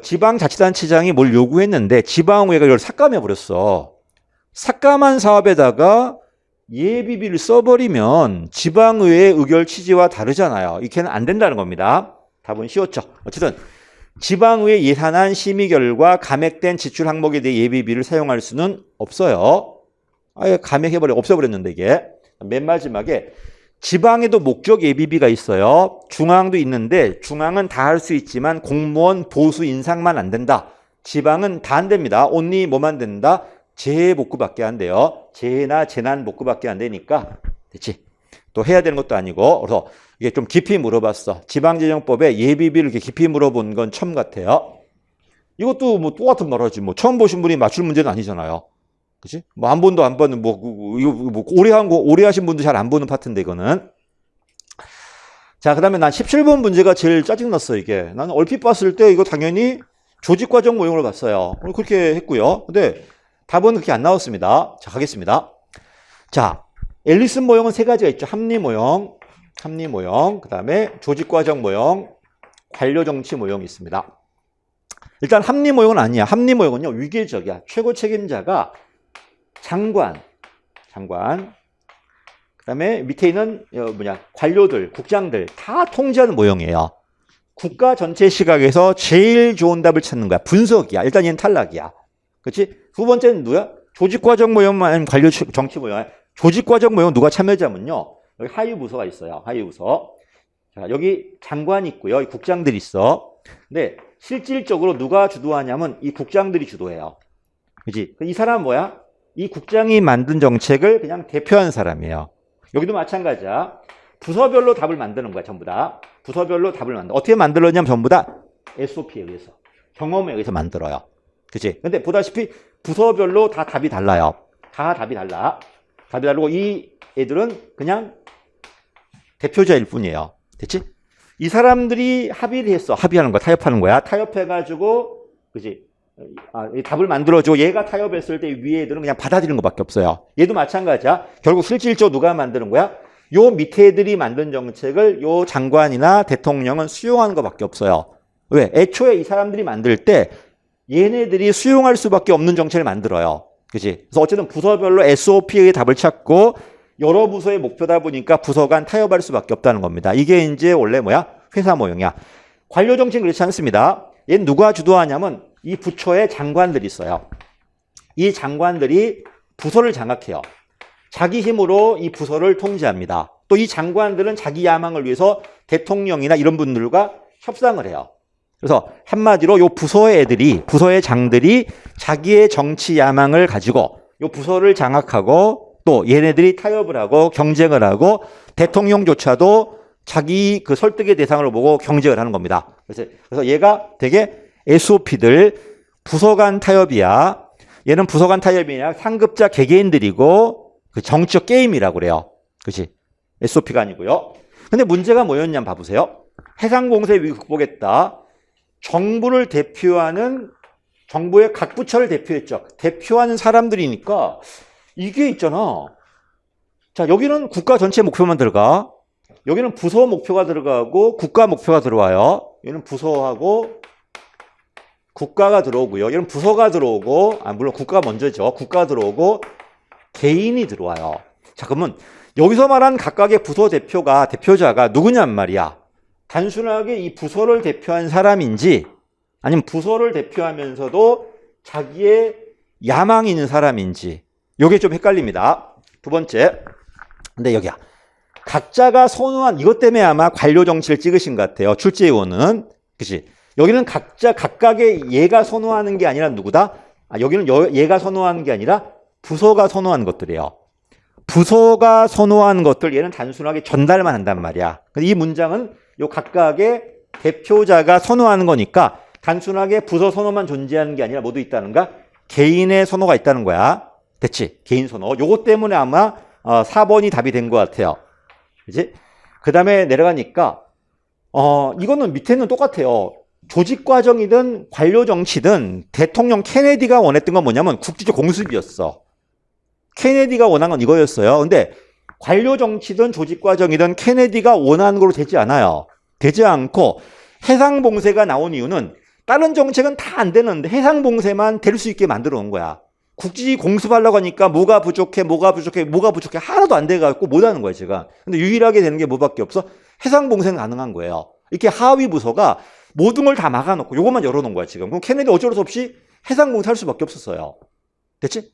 지방자치단체장이 뭘 요구했는데 지방의회가 이걸 삭감해버렸어. 삭감한 사업에다가 예비비를 써버리면 지방의회의 의결 취지와 다르잖아요. 이렇게는 안 된다는 겁니다. 답은 쉬웠죠. 어쨌든 지방의회 예산안 심의 결과 감액된 지출 항목에 대해 예비비를 사용할 수는 없어요. 아예 감액해버려 없애버렸는데 이게. 맨 마지막에 지방에도 목적 예비비가 있어요. 중앙도 있는데 중앙은 다 할 수 있지만 공무원 보수 인상만 안 된다. 지방은 다 안 됩니다. only 뭐만 된다? 재복구밖에 안 돼요. 재해나 재난복구밖에 안 되니까 됐지. 또 해야 되는 것도 아니고. 그래서 이게 좀 깊이 물어봤어. 지방재정법에 예비비를 이렇게 깊이 물어본 건 처음 같아요. 이것도 뭐 똑같은 말 하지. 뭐 처음 보신 분이 맞출 문제는 아니잖아요. 그치? 뭐 한 번도 안 보는 이거 뭐 오래 하신 분도 잘 안 보는 파트인데 이거는. 자, 그다음에 난 17번 문제가 제일 짜증났어 이게. 나는 얼핏 봤을 때 이거 당연히 조직과정 모형으로 봤어요. 그렇게 했고요. 근데 답은 그렇게 안 나왔습니다. 자, 가겠습니다. 자, 앨리슨 모형은 세 가지가 있죠. 합리 모형, 그다음에 조직과정 모형, 관료정치 모형이 있습니다. 일단 합리 모형은 아니야. 합리 모형은요 위계적이야. 최고 책임자가 장관, 그다음에 밑에 있는 관료들, 국장들 다 통제하는 모형이에요. 국가 전체 시각에서 제일 좋은 답을 찾는 거야. 분석이야. 일단 얘는 탈락이야. 그렇지? 두 번째는 누구야? 조직과정 모형만 관료 정치 모형이야. 조직과정 모형 누가 참여자면요. 여기 하위 부서가 있어요. 하위 부서. 자, 여기 장관이 있고요. 이 국장들이 있어. 근데 실질적으로 누가 주도하냐면 이 국장들이 주도해요. 그렇지? 이 사람은 뭐야? 이 국장이 만든 정책을 그냥 대표하는 사람이에요. 여기도 마찬가지야. 부서별로 답을 만드는 거야, 전부 다. 부서별로 답을 만들어. 어떻게 만들었냐면 전부 다 SOP에 의해서, 경험에 의해서 만들어요. 그치? 근데 보다시피 부서별로 다 답이 달라요. 다 답이 달라. 답이 다르고 이 애들은 그냥 대표자일 뿐이에요. 됐지? 이 사람들이 합의를 했어. 합의하는 거야. 타협하는 거야. 타협해가지고, 그치? 답을 만들어줘. 얘가 타협했을 때 위에 애들은 그냥 받아들이는 것밖에 없어요. 얘도 마찬가지야. 결국 실질적으로 누가 만드는 거야? 요 밑에 애들이 만든 정책을 요 장관이나 대통령은 수용하는 것밖에 없어요. 왜? 애초에 이 사람들이 만들 때 얘네들이 수용할 수밖에 없는 정책을 만들어요. 그치? 그래서 어쨌든 부서별로 SOP의 답을 찾고 여러 부서의 목표다 보니까 부서 간 타협할 수밖에 없다는 겁니다. 이게 이제 원래 회사 모형이야. 관료 정책은 그렇지 않습니다. 얘는 누가 주도하냐면 이 부처에 장관들이 있어요. 이 장관들이 부서를 장악해요. 자기 힘으로 이 부서를 통제합니다. 또 이 장관들은 자기 야망을 위해서 대통령이나 이런 분들과 협상을 해요. 그래서 한마디로 요 부서의 애들이, 부서의 장들이 자기의 정치 야망을 가지고 요 부서를 장악하고 또 얘네들이 타협을 하고 경쟁을 하고 대통령조차도 자기 그 설득의 대상으로 보고 경쟁을 하는 겁니다. 그래서 얘가 되게 SOP들 부서 간 타협이야. 얘는 부서 간 타협이 아니라 상급자 개개인들이고 그 정치적 게임이라고 그래요. 그렇지? SOP가 아니고요. 근데 문제가 뭐였냐면 봐보세요. 해상공세 위기 극복했다. 정부를 대표하는 정부의 각 부처를 대표했죠. 대표하는 사람들이니까 이게 있잖아. 자, 여기는 국가 전체 목표만 들어가. 여기는 부서 목표가 들어가고 국가 목표가 들어와요. 여기는 부서하고 국가가 들어오고요. 여기는 부서가 들어오고, 물론 국가가 먼저죠. 국가가 들어오고 개인이 들어와요. 자, 그러면 여기서 말한 각각의 부서 대표자가 누구냔 말이야. 단순하게 이 부서를 대표한 사람인지 아니면 부서를 대표하면서도 자기의 야망이 있는 사람인지 이게 좀 헷갈립니다. 두 번째, 근데 여기야. 각자가 선호한 이것 때문에 아마 관료 정치를 찍으신 것 같아요. 출제위원은. 그치? 여기는 각각의 얘가 선호하는 게 아니라 누구다? 여기는 얘가 선호하는 게 아니라 부서가 선호하는 것들이에요. 부서가 선호하는 것들 얘는 단순하게 전달만 한단 말이야. 이 문장은 요 각각의 대표자가 선호하는 거니까 단순하게 부서 선호만 존재하는 게 아니라 모두 있다는가? 개인의 선호가 있다는 거야. 됐지? 개인 선호. 요것 때문에 아마 4번이 답이 된 것 같아요. 그지? 그 다음에 내려가니까 이거는 밑에는 똑같아요. 조직 과정이든 관료 정치든 대통령 케네디가 원했던 건 뭐냐면 국제적 공습이었어. 케네디가 원한 건 이거였어요. 근데 관료 정치든 조직 과정이든 케네디가 원하는 걸로 되지 않아요. 되지 않고 해상봉쇄가 나온 이유는 다른 정책은 다 안 되는데 해상봉쇄만 될 수 있게 만들어 놓은 거야. 국지 공습하려고 하니까 뭐가 부족해 하나도 안 돼갖고 못 하는 거야, 제가. 근데 유일하게 되는 게 뭐밖에 없어? 해상봉쇄는 가능한 거예요. 이렇게 하위 부서가 모든 걸 다 막아놓고 요것만 열어놓은 거야, 지금. 그럼 케네디 어쩔 수 없이 해상봉쇄 할 수밖에 없었어요. 됐지?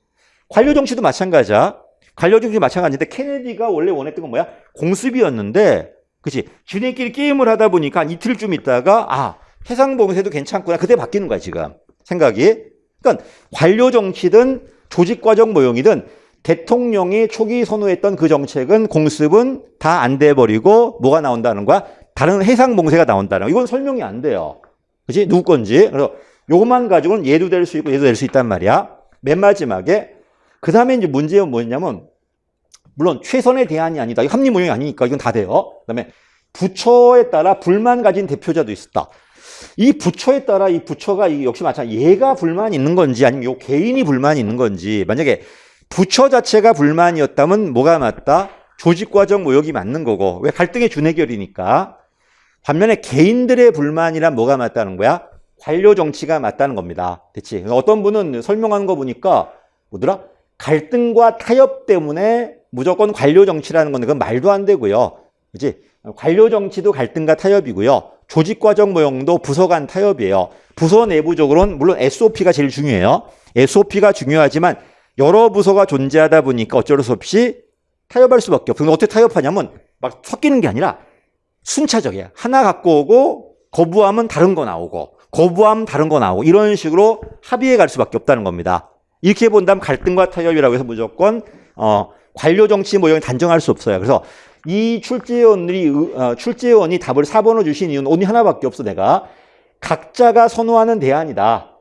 관료 정치도 마찬가지야. 관료 정치도 마찬가지인데 케네디가 원래 원했던 건 뭐야? 공습이었는데, 그치? 지네끼리 게임을 하다 보니까 한 이틀쯤 있다가 해상봉쇄도 괜찮구나. 그때 바뀌는 거야, 지금. 생각이. 그러니까 관료 정치든 조직 과정 모형이든 대통령이 초기 선호했던 그 정책은 공습은 다 안 돼버리고 뭐가 나온다는 거야? 다른 해상봉쇄가 나온다는 거야. 이건 설명이 안 돼요. 그치? 누구 건지. 그래서 요것만 가지고는 얘도 될 수 있고 얘도 될 수 있단 말이야. 맨 마지막에 그 다음에 이제 문제는 뭐냐면 물론 최선의 대안이 아니다. 이거 합리 모형이 아니니까 이건 다 돼요. 그 다음에 부처에 따라 불만 가진 대표자도 있었다. 이 부처에 따라 이 부처가 역시 마찬가지 얘가 불만이 있는 건지 아니면 요 개인이 불만이 있는 건지 만약에 부처 자체가 불만이었다면 뭐가 맞다? 조직과정 모욕이 맞는 거고 왜 갈등의 준해결이니까 반면에 개인들의 불만이란 뭐가 맞다는 거야? 관료 정치가 맞다는 겁니다. 됐지? 어떤 분은 설명하는 거 보니까 뭐더라? 갈등과 타협 때문에 무조건 관료 정치라는 건데 그건 말도 안 되고요. 그치? 관료 정치도 갈등과 타협이고요. 조직 과정 모형도 부서 간 타협이에요. 부서 내부적으로는 물론 SOP가 제일 중요해요. SOP가 중요하지만 여러 부서가 존재하다 보니까 어쩔 수 없이 타협할 수밖에 없어요. 어떻게 타협하냐면 막 섞이는 게 아니라 순차적이야. 하나 갖고 오고 거부하면 다른 거 나오고 거부하면 다른 거 나오고 이런 식으로 합의해 갈 수밖에 없다는 겁니다. 이렇게 본다면 갈등과 타협이라고 해서 무조건 관료 정치 모형을 단정할 수 없어요. 그래서 이 출제원이 답을 4번으로 주신 이유는 오늘 하나밖에 없어. 내가 각자가 선호하는 대안이다.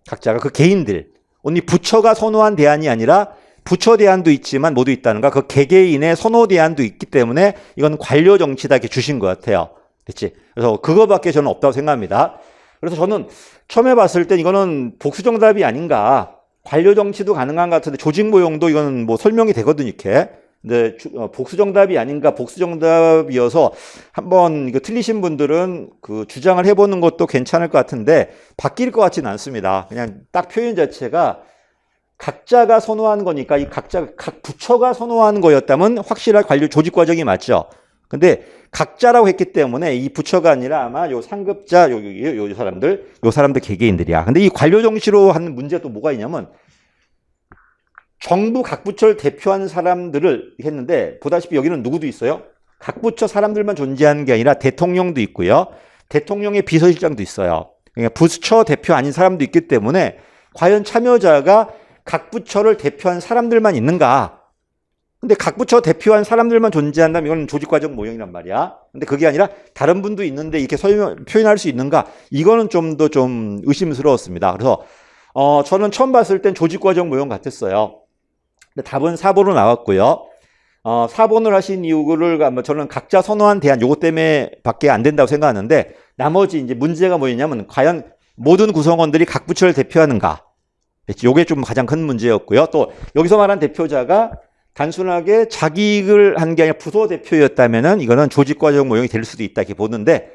각자가 그 개인들 오늘 부처가 선호한 대안이 아니라 부처 대안도 있지만 모두 있다는가 그 개개인의 선호 대안도 있기 때문에 이건 관료 정치다 이렇게 주신 것 같아요. 됐지? 그래서 그거밖에 저는 없다고 생각합니다. 그래서 저는 처음에 봤을 땐 이거는 복수 정답이 아닌가. 관료 정치도 가능한 것 같은데 조직 모형도 이거는 뭐 설명이 되거든 이렇게. 근데 복수 정답이 아닌가 복수 정답이어서 한번 이거 틀리신 분들은 그 주장을 해보는 것도 괜찮을 것 같은데 바뀔 것 같지는 않습니다. 그냥 딱 표현 자체가 각자가 선호하는 거니까 각 부처가 선호하는 거였다면 확실한 관료 조직 과정이 맞죠. 근데 각자라고 했기 때문에 이 부처가 아니라 아마 요 상급자 요 사람들 개개인들이야. 근데 이 관료 정치로 하는 문제가 또 뭐가 있냐면 정부 각 부처를 대표하는 사람들을 했는데 보다시피 여기는 누구도 있어요? 각 부처 사람들만 존재하는 게 아니라 대통령도 있고요. 대통령의 비서실장도 있어요. 그러니까 부처 대표 아닌 사람도 있기 때문에 과연 참여자가 각 부처를 대표한 사람들만 있는가? 근데 각 부처 대표한 사람들만 존재한다면 이건 조직과정 모형이란 말이야. 근데 그게 아니라 다른 분도 있는데 이렇게 표현할 수 있는가? 이거는 좀 더 좀 의심스러웠습니다. 그래서 저는 처음 봤을 땐 조직과정 모형 같았어요. 근데 답은 4번으로 나왔고요. 4번을 하신 이유를 저는 각자 선호한 대안 요거 때문에 밖에 안 된다고 생각하는데 나머지 이제 문제가 뭐였냐면 과연 모든 구성원들이 각 부처를 대표하는가? 요게 좀 가장 큰 문제였고요. 또 여기서 말한 대표자가 단순하게 자기 이익을 한 게 아니라 부서 대표였다면은 이거는 조직과정 모형이 될 수도 있다 이렇게 보는데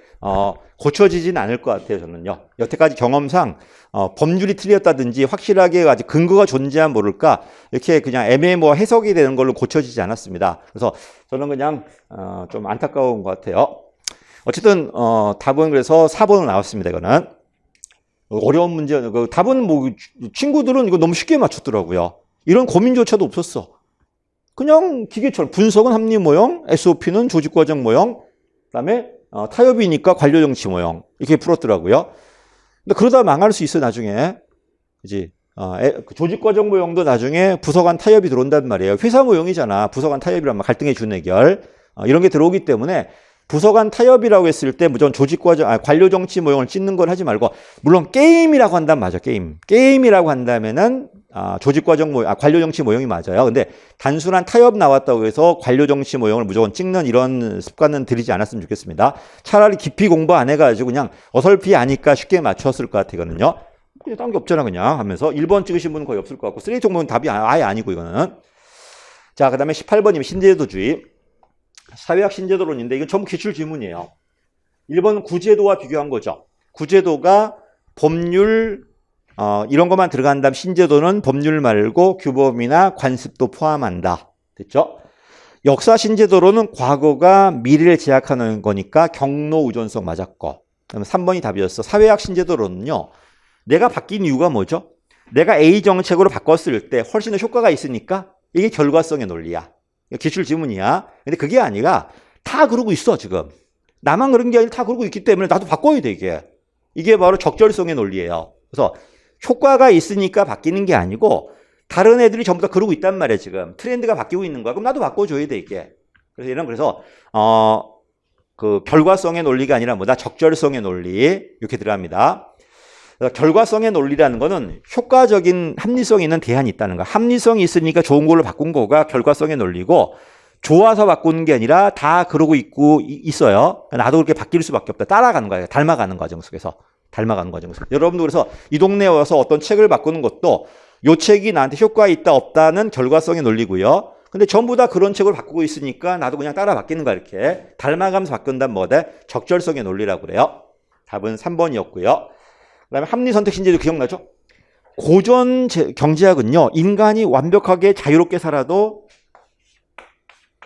고쳐지진 않을 것 같아요, 저는요. 여태까지 경험상 법률이 틀렸다든지 확실하게 아직 근거가 존재한 모를까 이렇게 그냥 애매모 해석이 되는 걸로 고쳐지지 않았습니다. 그래서 저는 그냥 좀 안타까운 것 같아요. 어쨌든 답은 그래서 4번으로 나왔습니다. 이거는 어려운 문제. 답은 뭐 친구들은 이거 너무 쉽게 맞췄더라고요. 이런 고민조차도 없었어. 그냥 기계처럼 분석은 합리 모형, SOP는 조직 과정 모형, 그다음에 타협이니까 관료 정치 모형 이렇게 풀었더라고요. 근데 그러다 망할 수 있어 나중에. 그지? 조직 과정 모형도 나중에 부서 간 타협이 들어온단 말이에요. 회사 모형이잖아. 부서 간 타협이란 갈등의 준해결 이런 게 들어오기 때문에 부서 간 타협이라고 했을 때 무조건 조직 과정, 관료 정치 모형을 찢는 걸 하지 말고 물론 게임이라고 한다면 맞아. 게임이라고 한다면은 조직 과정 모형, 관료 정치 모형이 맞아요. 근데 단순한 타협 나왔다고 해서 관료 정치 모형을 무조건 찍는 이런 습관은 들이지 않았으면 좋겠습니다. 차라리 깊이 공부 안 해가지고 그냥 어설피 아니까 쉽게 맞췄을 것 같거든요. 그냥 딴 게 없잖아 그냥 하면서 1번 찍으신 분은 거의 없을 것 같고 쓰레기 정보는 답이 아예 아니고 이거는. 자, 그 다음에 18번이면 신제도주의. 사회학 신제도론인데 이건 전부 기출 질문이에요. 1번은 구제도와 비교한 거죠. 구제도가 법률 이런 것만 들어간다면 신제도는 법률 말고 규범이나 관습도 포함한다. 됐죠? 역사 신제도로는 과거가 미래를 제약하는 거니까 경로 의존성 맞았고. 그다음에 3번이 답이었어. 사회학 신제도로는요. 내가 바뀐 이유가 뭐죠? 내가 A 정책으로 바꿨을 때 훨씬 더 효과가 있으니까 이게 결과성의 논리야. 기출 지문이야. 근데 그게 아니라 다 그러고 있어 지금. 나만 그런 게 아니라 다 그러고 있기 때문에 나도 바꿔야 돼 이게. 이게 바로 적절성의 논리예요. 그래서 효과가 있으니까 바뀌는 게 아니고 다른 애들이 전부 다 그러고 있단 말이야 지금. 트렌드가 바뀌고 있는 거야. 그럼 나도 바꿔줘야 돼 이게. 그래서 얘는 그래서 그 결과성의 논리가 아니라 뭐다? 적절성의 논리 이렇게 들어갑니다. 결과성의 논리라는 거는 효과적인 합리성이 있는 대안이 있다는 거야. 합리성이 있으니까 좋은 걸로 바꾼 거가 결과성의 논리고 좋아서 바꾸는 게 아니라 다 그러고 있어요. 나도 그렇게 바뀔 수밖에 없다. 따라가는 거예요. 닮아가는 과정 속에서. 닮아가는 과정 속에서. 여러분도 그래서 이 동네에 와서 어떤 책을 바꾸는 것도 이 책이 나한테 효과 있다 없다는 결과성의 논리고요. 근데 전부 다 그런 책을 바꾸고 있으니까 나도 그냥 따라 바뀌는 거야 이렇게. 닮아가면서 바꾼다면 뭐다? 적절성의 논리라고 그래요. 답은 3번이었고요. 그다음에 합리선택 신제도 기억나죠? 고전 경제학은요. 인간이 완벽하게 자유롭게 살아도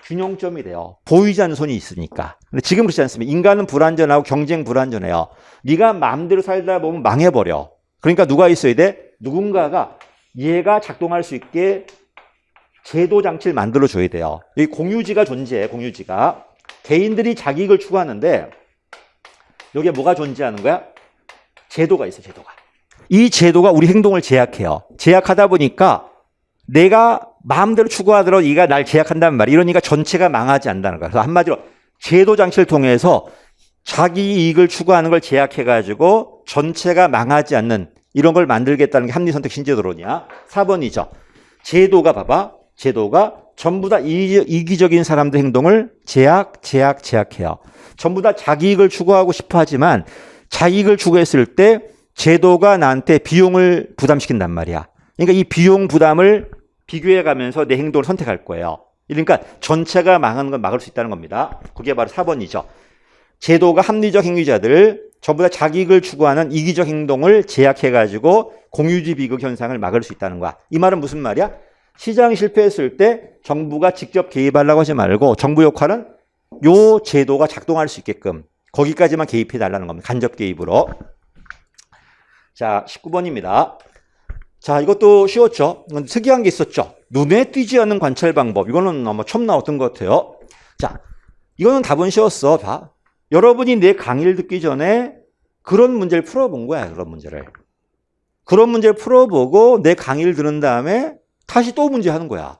균형점이 돼요. 보이지 않는 손이 있으니까. 근데 지금 그렇지 않습니다. 인간은 불완전하고 경쟁 불완전해요. 네가 마음대로 살다 보면 망해버려. 그러니까 누가 있어야 돼? 누군가가 얘가 작동할 수 있게 제도 장치를 만들어줘야 돼요. 여기 공유지가 존재해. 공유지가. 개인들이 자기 이익을 추구하는데 여기에 뭐가 존재하는 거야? 제도가 있어, 제도가. 이 제도가 우리 행동을 제약해요. 제약하다 보니까 내가 마음대로 추구하더라도 얘가 날 제약한다는 말이야. 이러니까 전체가 망하지 않는다는 거야. 그래서 한마디로 제도 장치를 통해서 자기 이익을 추구하는 걸 제약해가지고 전체가 망하지 않는 이런 걸 만들겠다는 게 합리선택 신제도론이야. 4번이죠. 제도가 봐봐. 제도가 전부 다 이기적인 사람들 행동을 제약해요. 전부 다 자기 이익을 추구하고 싶어 하지만 자기 이익을 추구했을 때 제도가 나한테 비용을 부담시킨단 말이야. 그러니까 이 비용 부담을 비교해 가면서 내 행동을 선택할 거예요. 그러니까 전체가 망하는 걸 막을 수 있다는 겁니다. 그게 바로 4번이죠. 제도가 합리적 행위자들 전부 다 자기 이익을 추구하는 이기적 행동을 제약해가지고 공유지 비극 현상을 막을 수 있다는 거야. 이 말은 무슨 말이야? 시장이 실패했을 때 정부가 직접 개입하려고 하지 말고 정부 역할은 요 제도가 작동할 수 있게끔 거기까지만 개입해 달라는 겁니다. 간접 개입으로. 자, 19번입니다. 자, 이것도 쉬웠죠? 특이한 게 있었죠? 눈에 띄지 않는 관찰 방법. 이거는 아마 처음 나왔던 것 같아요. 자, 이거는 답은 쉬웠어. 봐. 여러분이 내 강의를 듣기 전에 그런 문제를 풀어본 거야. 그런 문제를 풀어보고 내 강의를 들은 다음에 다시 또 문제 하는 거야.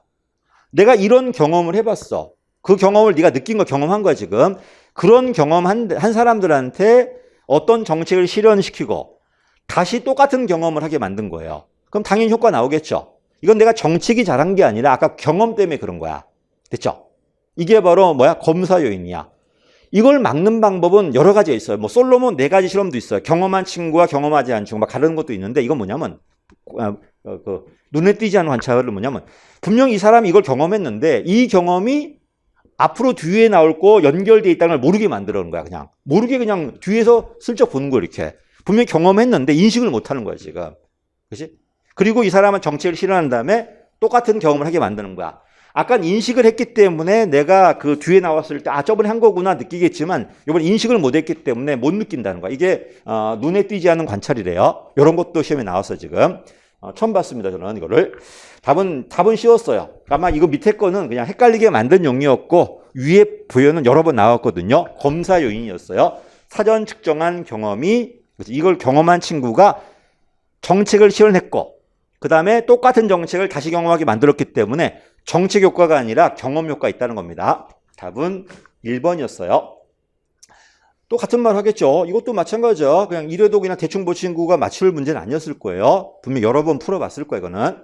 내가 이런 경험을 해봤어. 그 경험을 네가 느낀 거 경험한 거야 지금. 그런 경험 한 사람들한테 어떤 정책을 실현시키고 다시 똑같은 경험을 하게 만든 거예요. 그럼 당연히 효과 나오겠죠. 이건 내가 정책이 잘한 게 아니라 아까 경험 때문에 그런 거야. 됐죠? 이게 바로 뭐야? 검사 요인이야. 이걸 막는 방법은 여러 가지가 있어요. 뭐 솔로몬 4가지 실험도 있어요. 경험한 친구와 경험하지 않은 친구 막 가르는 것도 있는데 이건 뭐냐면 눈에 띄지 않는 관찰은 뭐냐면 분명히 이 사람이 이걸 경험했는데 이 경험이 앞으로 뒤에 나올 거 연결돼 있다는 걸 모르게 만들어 놓은 거야. 그냥 모르게 그냥 뒤에서 슬쩍 보는 거 이렇게. 분명히 경험했는데 인식을 못 하는 거야 지금. 그렇지? 그리고 이 사람은 정책을 실현한 다음에 똑같은 경험을 하게 만드는 거야. 아까 인식을 했기 때문에 내가 그 뒤에 나왔을 때 저번에 한 거구나 느끼겠지만 이번 인식을 못 했기 때문에 못 느낀다는 거야. 이게 눈에 띄지 않는 관찰이래요. 이런 것도 시험에 나왔어 지금. 처음 봤습니다 저는 이거를. 답은 쉬웠어요. 아마 이거 밑에 거는 그냥 헷갈리게 만든 용이었고 위에 부여는 여러 번 나왔거든요. 검사 요인이었어요. 사전 측정한 경험이 이걸 경험한 친구가 정책을 실현했고 그 다음에 똑같은 정책을 다시 경험하게 만들었기 때문에 정책 효과가 아니라 경험 효과가 있다는 겁니다. 답은 1번이었어요. 또 같은 말 하겠죠. 이것도 마찬가지죠. 그냥 이래도 그냥 대충 보 친구가 맞출 문제는 아니었을 거예요. 분명 여러 번 풀어봤을 거예요. 이거는.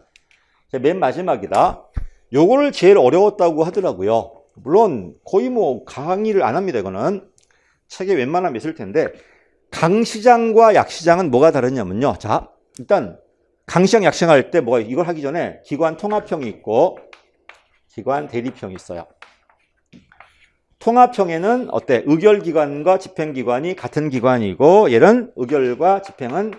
맨 마지막이다. 요거를 제일 어려웠다고 하더라고요. 물론 거의 뭐 강의를 안 합니다. 이거는. 책에 웬만하면 있을 텐데 강시장과 약시장은 뭐가 다르냐면요. 자, 일단 강시장, 약시장 할 때 뭐가 이걸 하기 전에 기관 통합형이 있고 기관 대립형이 있어요. 통합형에는 어때? 의결기관과 집행기관이 같은 기관이고 얘는 의결과 집행은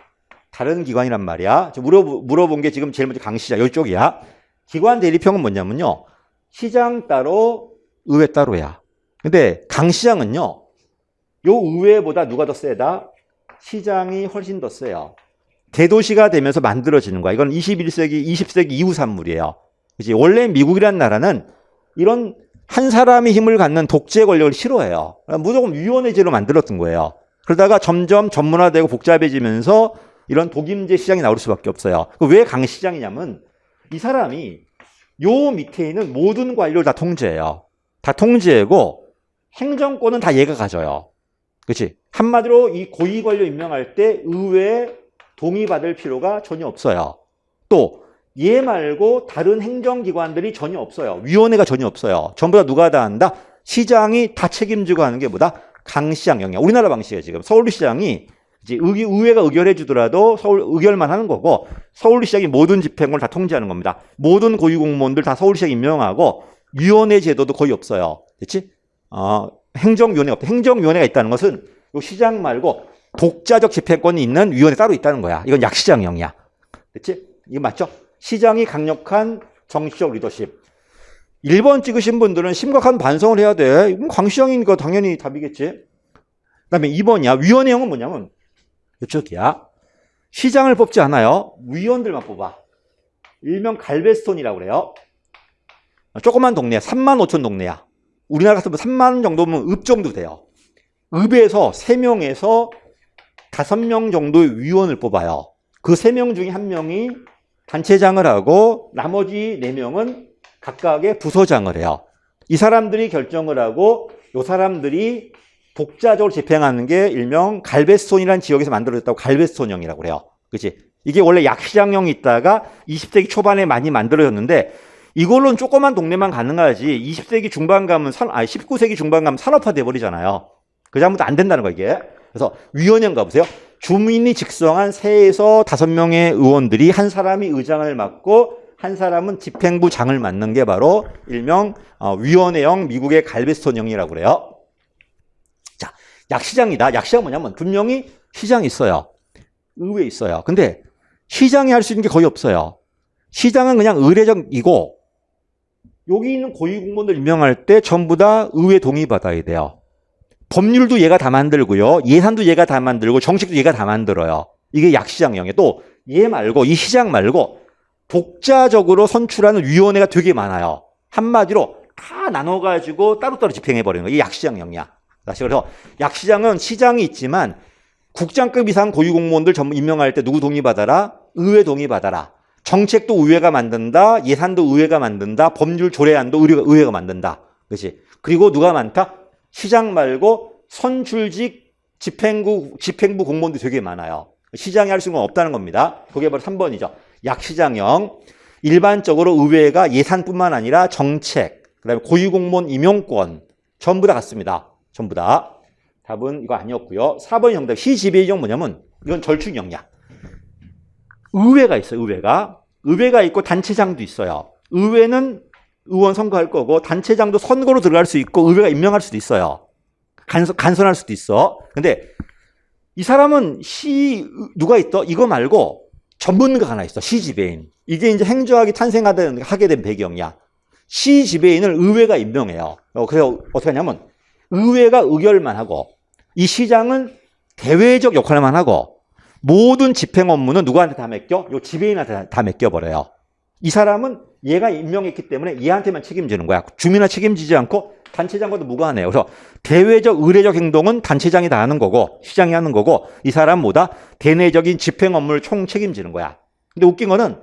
다른 기관이란 말이야. 물어본 게 지금 제일 먼저 강시장 이쪽이야. 기관 대립형은 뭐냐면요. 시장 따로 의회 따로야. 근데 강시장은요. 요 의회보다 누가 더 세다? 시장이 훨씬 더 세요. 대도시가 되면서 만들어지는 거야. 이건 21세기, 20세기 이후 산물이에요. 그치? 원래 미국이란 나라는 이런 한 사람이 힘을 갖는 독재 권력을 싫어해요. 무조건 위원회제로 만들었던 거예요. 그러다가 점점 전문화되고 복잡해지면서 이런 독임제 시장이 나올 수밖에 없어요. 왜 강시장이냐면 이 사람이 요 밑에 있는 모든 관료를 다 통제해요. 다 통제하고 행정권은 다 얘가 가져요. 그렇지? 한마디로 이 고위 관료 임명할 때 의회에 동의받을 필요가 전혀 없어요. 또 얘 말고 다른 행정기관들이 전혀 없어요. 위원회가 전혀 없어요. 전부 다 누가 다 한다? 시장이 다 책임지고 하는 게 뭐다? 강시장 영역. 우리나라 방식이에요. 지금 서울시장이 이제 의회가 의결해 주더라도 서울 의결만 하는 거고 서울시장이 모든 집행을 다 통제하는 겁니다. 모든 고위공무원들 다 서울시장 임명하고 위원회 제도도 거의 없어요. 그렇지? 행정위원회가 없다. 행정위원회가 있다는 것은 이 시장 말고 독자적 집행권이 있는 위원회 따로 있다는 거야. 이건 약시장형이야. 그렇지? 이거 맞죠? 시장이 강력한 정치적 리더십. 1번 찍으신 분들은 심각한 반성을 해야 돼. 이건 강시장이니까 당연히 답이겠지. 그 다음에 2번이야. 위원회형은 뭐냐면 이쪽이야. 시장을 뽑지 않아요. 위원들만 뽑아. 일명 갈베스톤이라고 그래요. 조그만 동네야. 3만 5천 동네야. 우리나라 같으면 3만 정도면 읍 정도 돼요. 읍에서 3명에서 5명 정도의 위원을 뽑아요. 그 3명 중에 1명이 단체장을 하고 나머지 4명은 각각의 부서장을 해요. 이 사람들이 결정을 하고 이 사람들이 독자적으로 집행하는 게 일명 갈베스톤이라는 지역에서 만들어졌다고 갈베스톤형이라고 그래요. 그렇지? 이게 원래 약시장형이 있다가 20세기 초반에 많이 만들어졌는데 이걸로는 조그만 동네만 가능하지 20세기 중반 가면 19세기 중반 가면 산업화돼 버리잖아요. 그다음부터 안 된다는 거 이게. 그래서 위원형 가보세요. 주민이 직성한 3에서 5명의 의원들이 한 사람이 의장을 맡고 한 사람은 집행부 장을 맡는 게 바로 일명 위원회형 미국의 갈베스톤형이라고 그래요. 자, 약시장이다. 약시장 뭐냐면 분명히 시장이 있어요. 의회 있어요. 근데 시장이 할 수 있는 게 거의 없어요. 시장은 그냥 의례적이고 여기 있는 고위공무원들 임명할 때 전부 다 의회 동의 받아야 돼요. 법률도 얘가 다 만들고요. 예산도 얘가 다 만들고 정책도 얘가 다 만들어요. 이게 약시장형이에요. 또 얘 말고 이 시장 말고 독자적으로 선출하는 위원회가 되게 많아요. 한마디로 다 나눠가지고 따로따로 집행해버리는 거예요. 이게 약시장형이야. 그래서 약시장은 시장이 있지만 국장급 이상 고위공무원들 전부 임명할 때 누구 동의받아라? 의회 동의받아라. 정책도 의회가 만든다. 예산도 의회가 만든다. 법률 조례안도 의회가 만든다. 그렇지? 그리고 누가 많다? 시장 말고 선출직 집행부 공무원도 되게 많아요. 시장이 할 수는 없다는 겁니다. 그게 바로 3번이죠. 약시장형. 일반적으로 의회가 예산뿐만 아니라 정책, 그다음에 고위공무원 임용권 전부 다 같습니다. 전부 다. 답은 이거 아니었고요. 4번 정답. 시지배형 뭐냐면 이건 절충형이야. 의회가 있어요. 의회가 있고 단체장도 있어요. 의회는 의원 선거할 거고 단체장도 선거로 들어갈 수 있고 의회가 임명할 수도 있어요. 간선할 수도 있어. 근데 이 사람은 누가 있더? 이거 말고 전문가가 하나 있어. 시지배인. 이게 이제 행정학이 하게 된 배경이야. 시지배인을 의회가 임명해요. 그래서 어떻게 하냐면 의회가 의결만 하고 이 시장은 대외적 역할만 하고 모든 집행 업무는 누구한테 다 맡겨? 요 지배인한테 다 맡겨버려요. 이 사람은 얘가 임명했기 때문에 얘한테만 책임지는 거야. 주민은 책임지지 않고 단체장과도 무관해요. 그래서 대외적 의례적 행동은 단체장이 다 하는 거고 시장이 하는 거고 이 사람은 뭐다? 대내적인 집행 업무를 총 책임지는 거야. 근데 웃긴 거는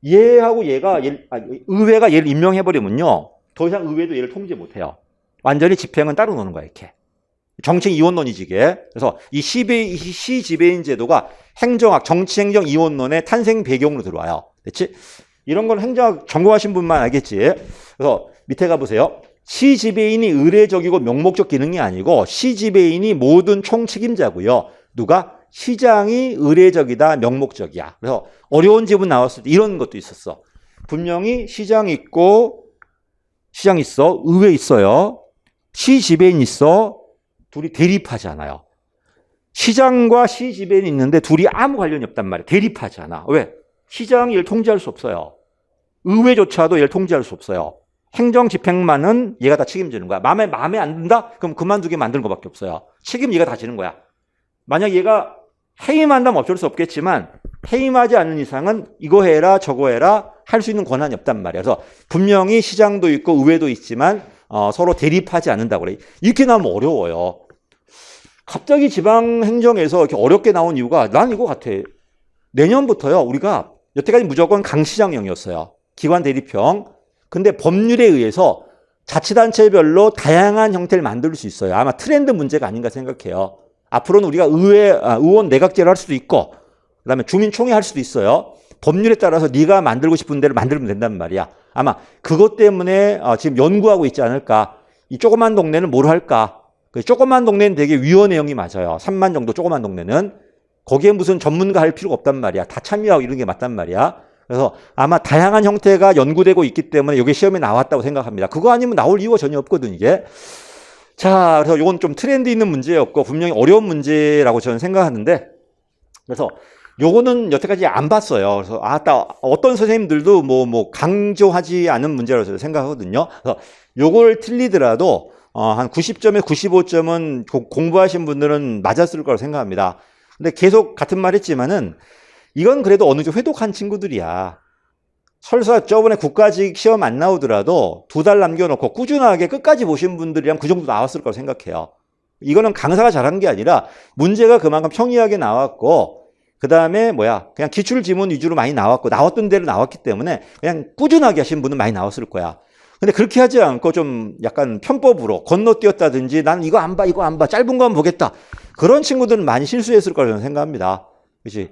얘하고 의회가 얘를 임명해버리면요. 더 이상 의회도 얘를 통제 못해요. 완전히 집행은 따로 노는 거야, 이렇게. 정책 이원론이지, 이게. 그래서 이 시지배인 제도가 행정학, 정치행정 이원론의 탄생 배경으로 들어와요. 그렇지? 이런 건 행정학 전공하신 분만 알겠지. 그래서 밑에 가보세요. 시지배인이 의례적이고 명목적 기능이 아니고 시지배인이 모든 총책임자고요. 누가? 시장이 의례적이다, 명목적이야. 그래서 어려운 지분 나왔을 때 이런 것도 있었어. 분명히 시장 있고 시장 있어, 의회 있어요. 시지배인 있어. 둘이 대립하지 않아요. 시장과 시지배인이 있는데 둘이 아무 관련이 없단 말이에요. 대립하지 않아. 왜? 시장이 얘를 통제할 수 없어요. 의회조차도 얘를 통제할 수 없어요. 행정 집행만은 얘가 다 책임지는 거야. 마음에 안 든다? 그럼 그만두게 만드는 것밖에 없어요. 책임 얘가 다 지는 거야. 만약 얘가 해임한다면 어쩔 수 없겠지만 해임하지 않는 이상은 이거 해라 저거 해라 할 수 있는 권한이 없단 말이야. 그래서 분명히 시장도 있고 의회도 있지만 서로 대립하지 않는다고 그래. 이렇게 나오면 어려워요. 갑자기 지방행정에서 이렇게 어렵게 나온 이유가 난 이거 같아. 내년부터요. 우리가 여태까지 무조건 강시장형이었어요. 기관 대립형. 근데 법률에 의해서 자치단체별로 다양한 형태를 만들 수 있어요. 아마 트렌드 문제가 아닌가 생각해요. 앞으로는 우리가 의원 내각제를 할 수도 있고 그다음에 주민총회 할 수도 있어요. 법률에 따라서 네가 만들고 싶은 대로 만들면 된단 말이야. 아마 그것 때문에 지금 연구하고 있지 않을까. 이 조그만 동네는 뭘 할까. 그 조그만 동네는 되게 위원회형이 맞아요. 3만 정도 조그만 동네는. 거기에 무슨 전문가 할 필요가 없단 말이야. 다 참여하고 이런 게 맞단 말이야. 그래서 아마 다양한 형태가 연구되고 있기 때문에 이게 시험에 나왔다고 생각합니다. 그거 아니면 나올 이유가 전혀 없거든, 이게. 자, 그래서 이건 좀 트렌드 있는 문제였고 분명히 어려운 문제라고 저는 생각하는데 그래서 요거는 여태까지 안 봤어요. 그래서 어떤 선생님들도 뭐 강조하지 않은 문제라고 저는 생각하거든요. 그래서 요걸 틀리더라도 한 90점에 95점은 공부하신 분들은 맞았을 거라고 생각합니다. 근데 계속 같은 말 했지만은 이건 그래도 어느 정도 회독한 친구들이야. 설사 저번에 국가직 시험 안 나오더라도 2달 남겨놓고 꾸준하게 끝까지 보신 분들이랑 그 정도 나왔을 거라고 생각해요. 이거는 강사가 잘한 게 아니라 문제가 그만큼 평이하게 나왔고 그 다음에 그냥 기출지문 위주로 많이 나왔고 나왔던 대로 나왔기 때문에 그냥 꾸준하게 하신 분은 많이 나왔을 거야. 근데 그렇게 하지 않고 좀 약간 편법으로 건너뛰었다든지 나는 이거 안 봐, 짧은 거만 보겠다. 그런 친구들은 많이 실수했을 거라고 저는 생각합니다. 그렇지?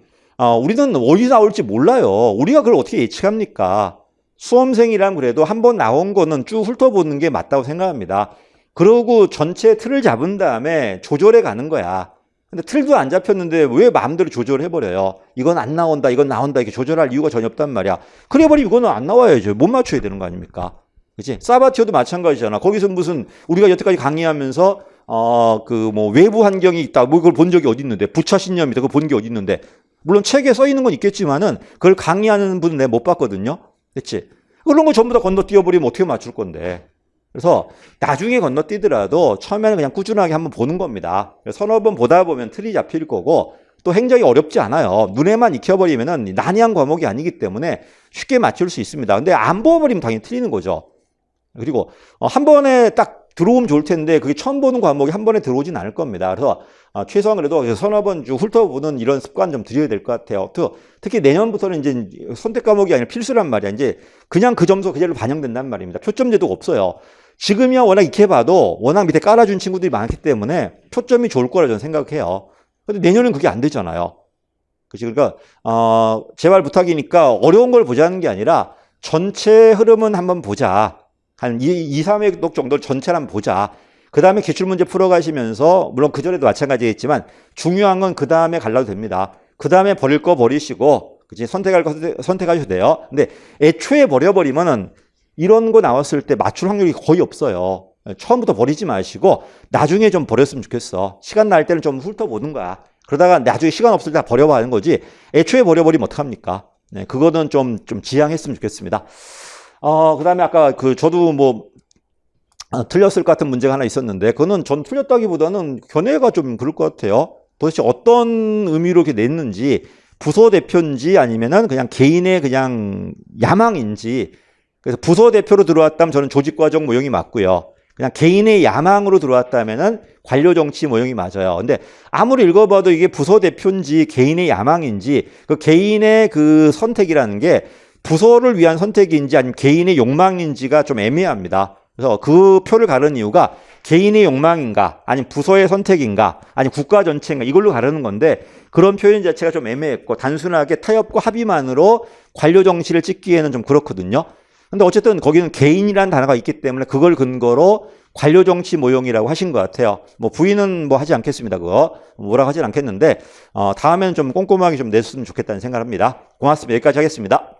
우리는 어디 나올지 몰라요. 우리가 그걸 어떻게 예측합니까? 수험생이란 그래도 한 번 나온 거는 쭉 훑어보는 게 맞다고 생각합니다. 그러고 전체 틀을 잡은 다음에 조절해 가는 거야. 근데 틀도 안 잡혔는데 왜 마음대로 조절해버려요? 이건 안 나온다, 이건 나온다, 이렇게 조절할 이유가 전혀 없단 말이야. 그래버리면 이거는 안 나와야죠. 못 맞춰야 되는 거 아닙니까? 그치? 사바티어도 마찬가지잖아. 거기서 무슨, 우리가 여태까지 강의하면서, 외부 환경이 있다. 그걸 본 적이 어디 있는데. 부차 신념이다. 그걸 본 게 어디 있는데. 물론 책에 써 있는 건 있겠지만은, 그걸 강의하는 분은 내가 못 봤거든요. 그치? 그런 거 전부 다 건너뛰어버리면 어떻게 맞출 건데. 그래서 나중에 건너뛰더라도 처음에는 그냥 꾸준하게 한번 보는 겁니다. 서너 번 보다 보면 틀이 잡힐 거고 또 행정이 어렵지 않아요. 눈에만 익혀버리면은 난이한 과목이 아니기 때문에 쉽게 맞출 수 있습니다. 근데 안 보아버리면 당연히 틀리는 거죠. 그리고 한 번에 딱 들어오면 좋을 텐데 그게 처음 보는 과목이 한 번에 들어오진 않을 겁니다. 그래서 최소한 그래도 서너 번 쭉 훑어보는 이런 습관 좀 들여야 될 것 같아요. 특히 내년부터는 이제 선택 과목이 아니라 필수란 말이야. 이제 그냥 그 점수 그대로 반영된단 말입니다. 표점제도가 없어요. 지금이야 워낙 익혀봐도 워낙 밑에 깔아준 친구들이 많기 때문에 표점이 좋을 거라 저는 생각해요. 근데 내년은 그게 안 되잖아요. 그러니까 제발 부탁이니까 어려운 걸 보자는 게 아니라 전체 흐름은 한번 보자. 한 2, 3회 정도 전체를 한번 보자. 그 다음에 기출문제 풀어가시면서 물론 그전에도 마찬가지겠지만 중요한 건 그 다음에 갈라도 됩니다. 그 다음에 버릴 거 버리시고 그치? 선택할 거 선택하셔도 돼요. 근데 애초에 버려버리면은 이런 거 나왔을 때 맞출 확률이 거의 없어요. 처음부터 버리지 마시고 나중에 좀 버렸으면 좋겠어. 시간 날 때는 좀 훑어보는 거야. 그러다가 나중에 시간 없을 때 버려봐는 거지. 애초에 버려버리면 어떡합니까? 네, 그거는 좀 지양했으면 좋겠습니다. 그 다음에 아까 저도 틀렸을 것 같은 문제가 하나 있었는데, 그거는 전 틀렸다기보다는 견해가 좀 그럴 것 같아요. 도대체 어떤 의미로 이렇게 냈는지, 부서 대표인지 아니면은 그냥 개인의 그냥 야망인지. 그래서 부서 대표로 들어왔다면 저는 조직과정 모형이 맞고요. 그냥 개인의 야망으로 들어왔다면은 관료 정치 모형이 맞아요. 근데 아무리 읽어봐도 이게 부서 대표인지 개인의 야망인지, 그 개인의 그 선택이라는 게 부서를 위한 선택인지 아니면 개인의 욕망인지가 좀 애매합니다. 그래서 그 표를 가르는 이유가 개인의 욕망인가 아니면 부서의 선택인가 아니면 국가 전체인가 이걸로 가르는 건데, 그런 표현 자체가 좀 애매했고 단순하게 타협과 합의만으로 관료 정치를 찍기에는 좀 그렇거든요. 근데 어쨌든 거기는 개인이라는 단어가 있기 때문에 그걸 근거로 관료 정치 모형이라고 하신 것 같아요. 뭐 부인은 뭐 하지 않겠습니다. 그거 뭐라고 하진 않겠는데 다음에는 좀 꼼꼼하게 좀 냈으면 좋겠다는 생각을 합니다. 고맙습니다. 여기까지 하겠습니다.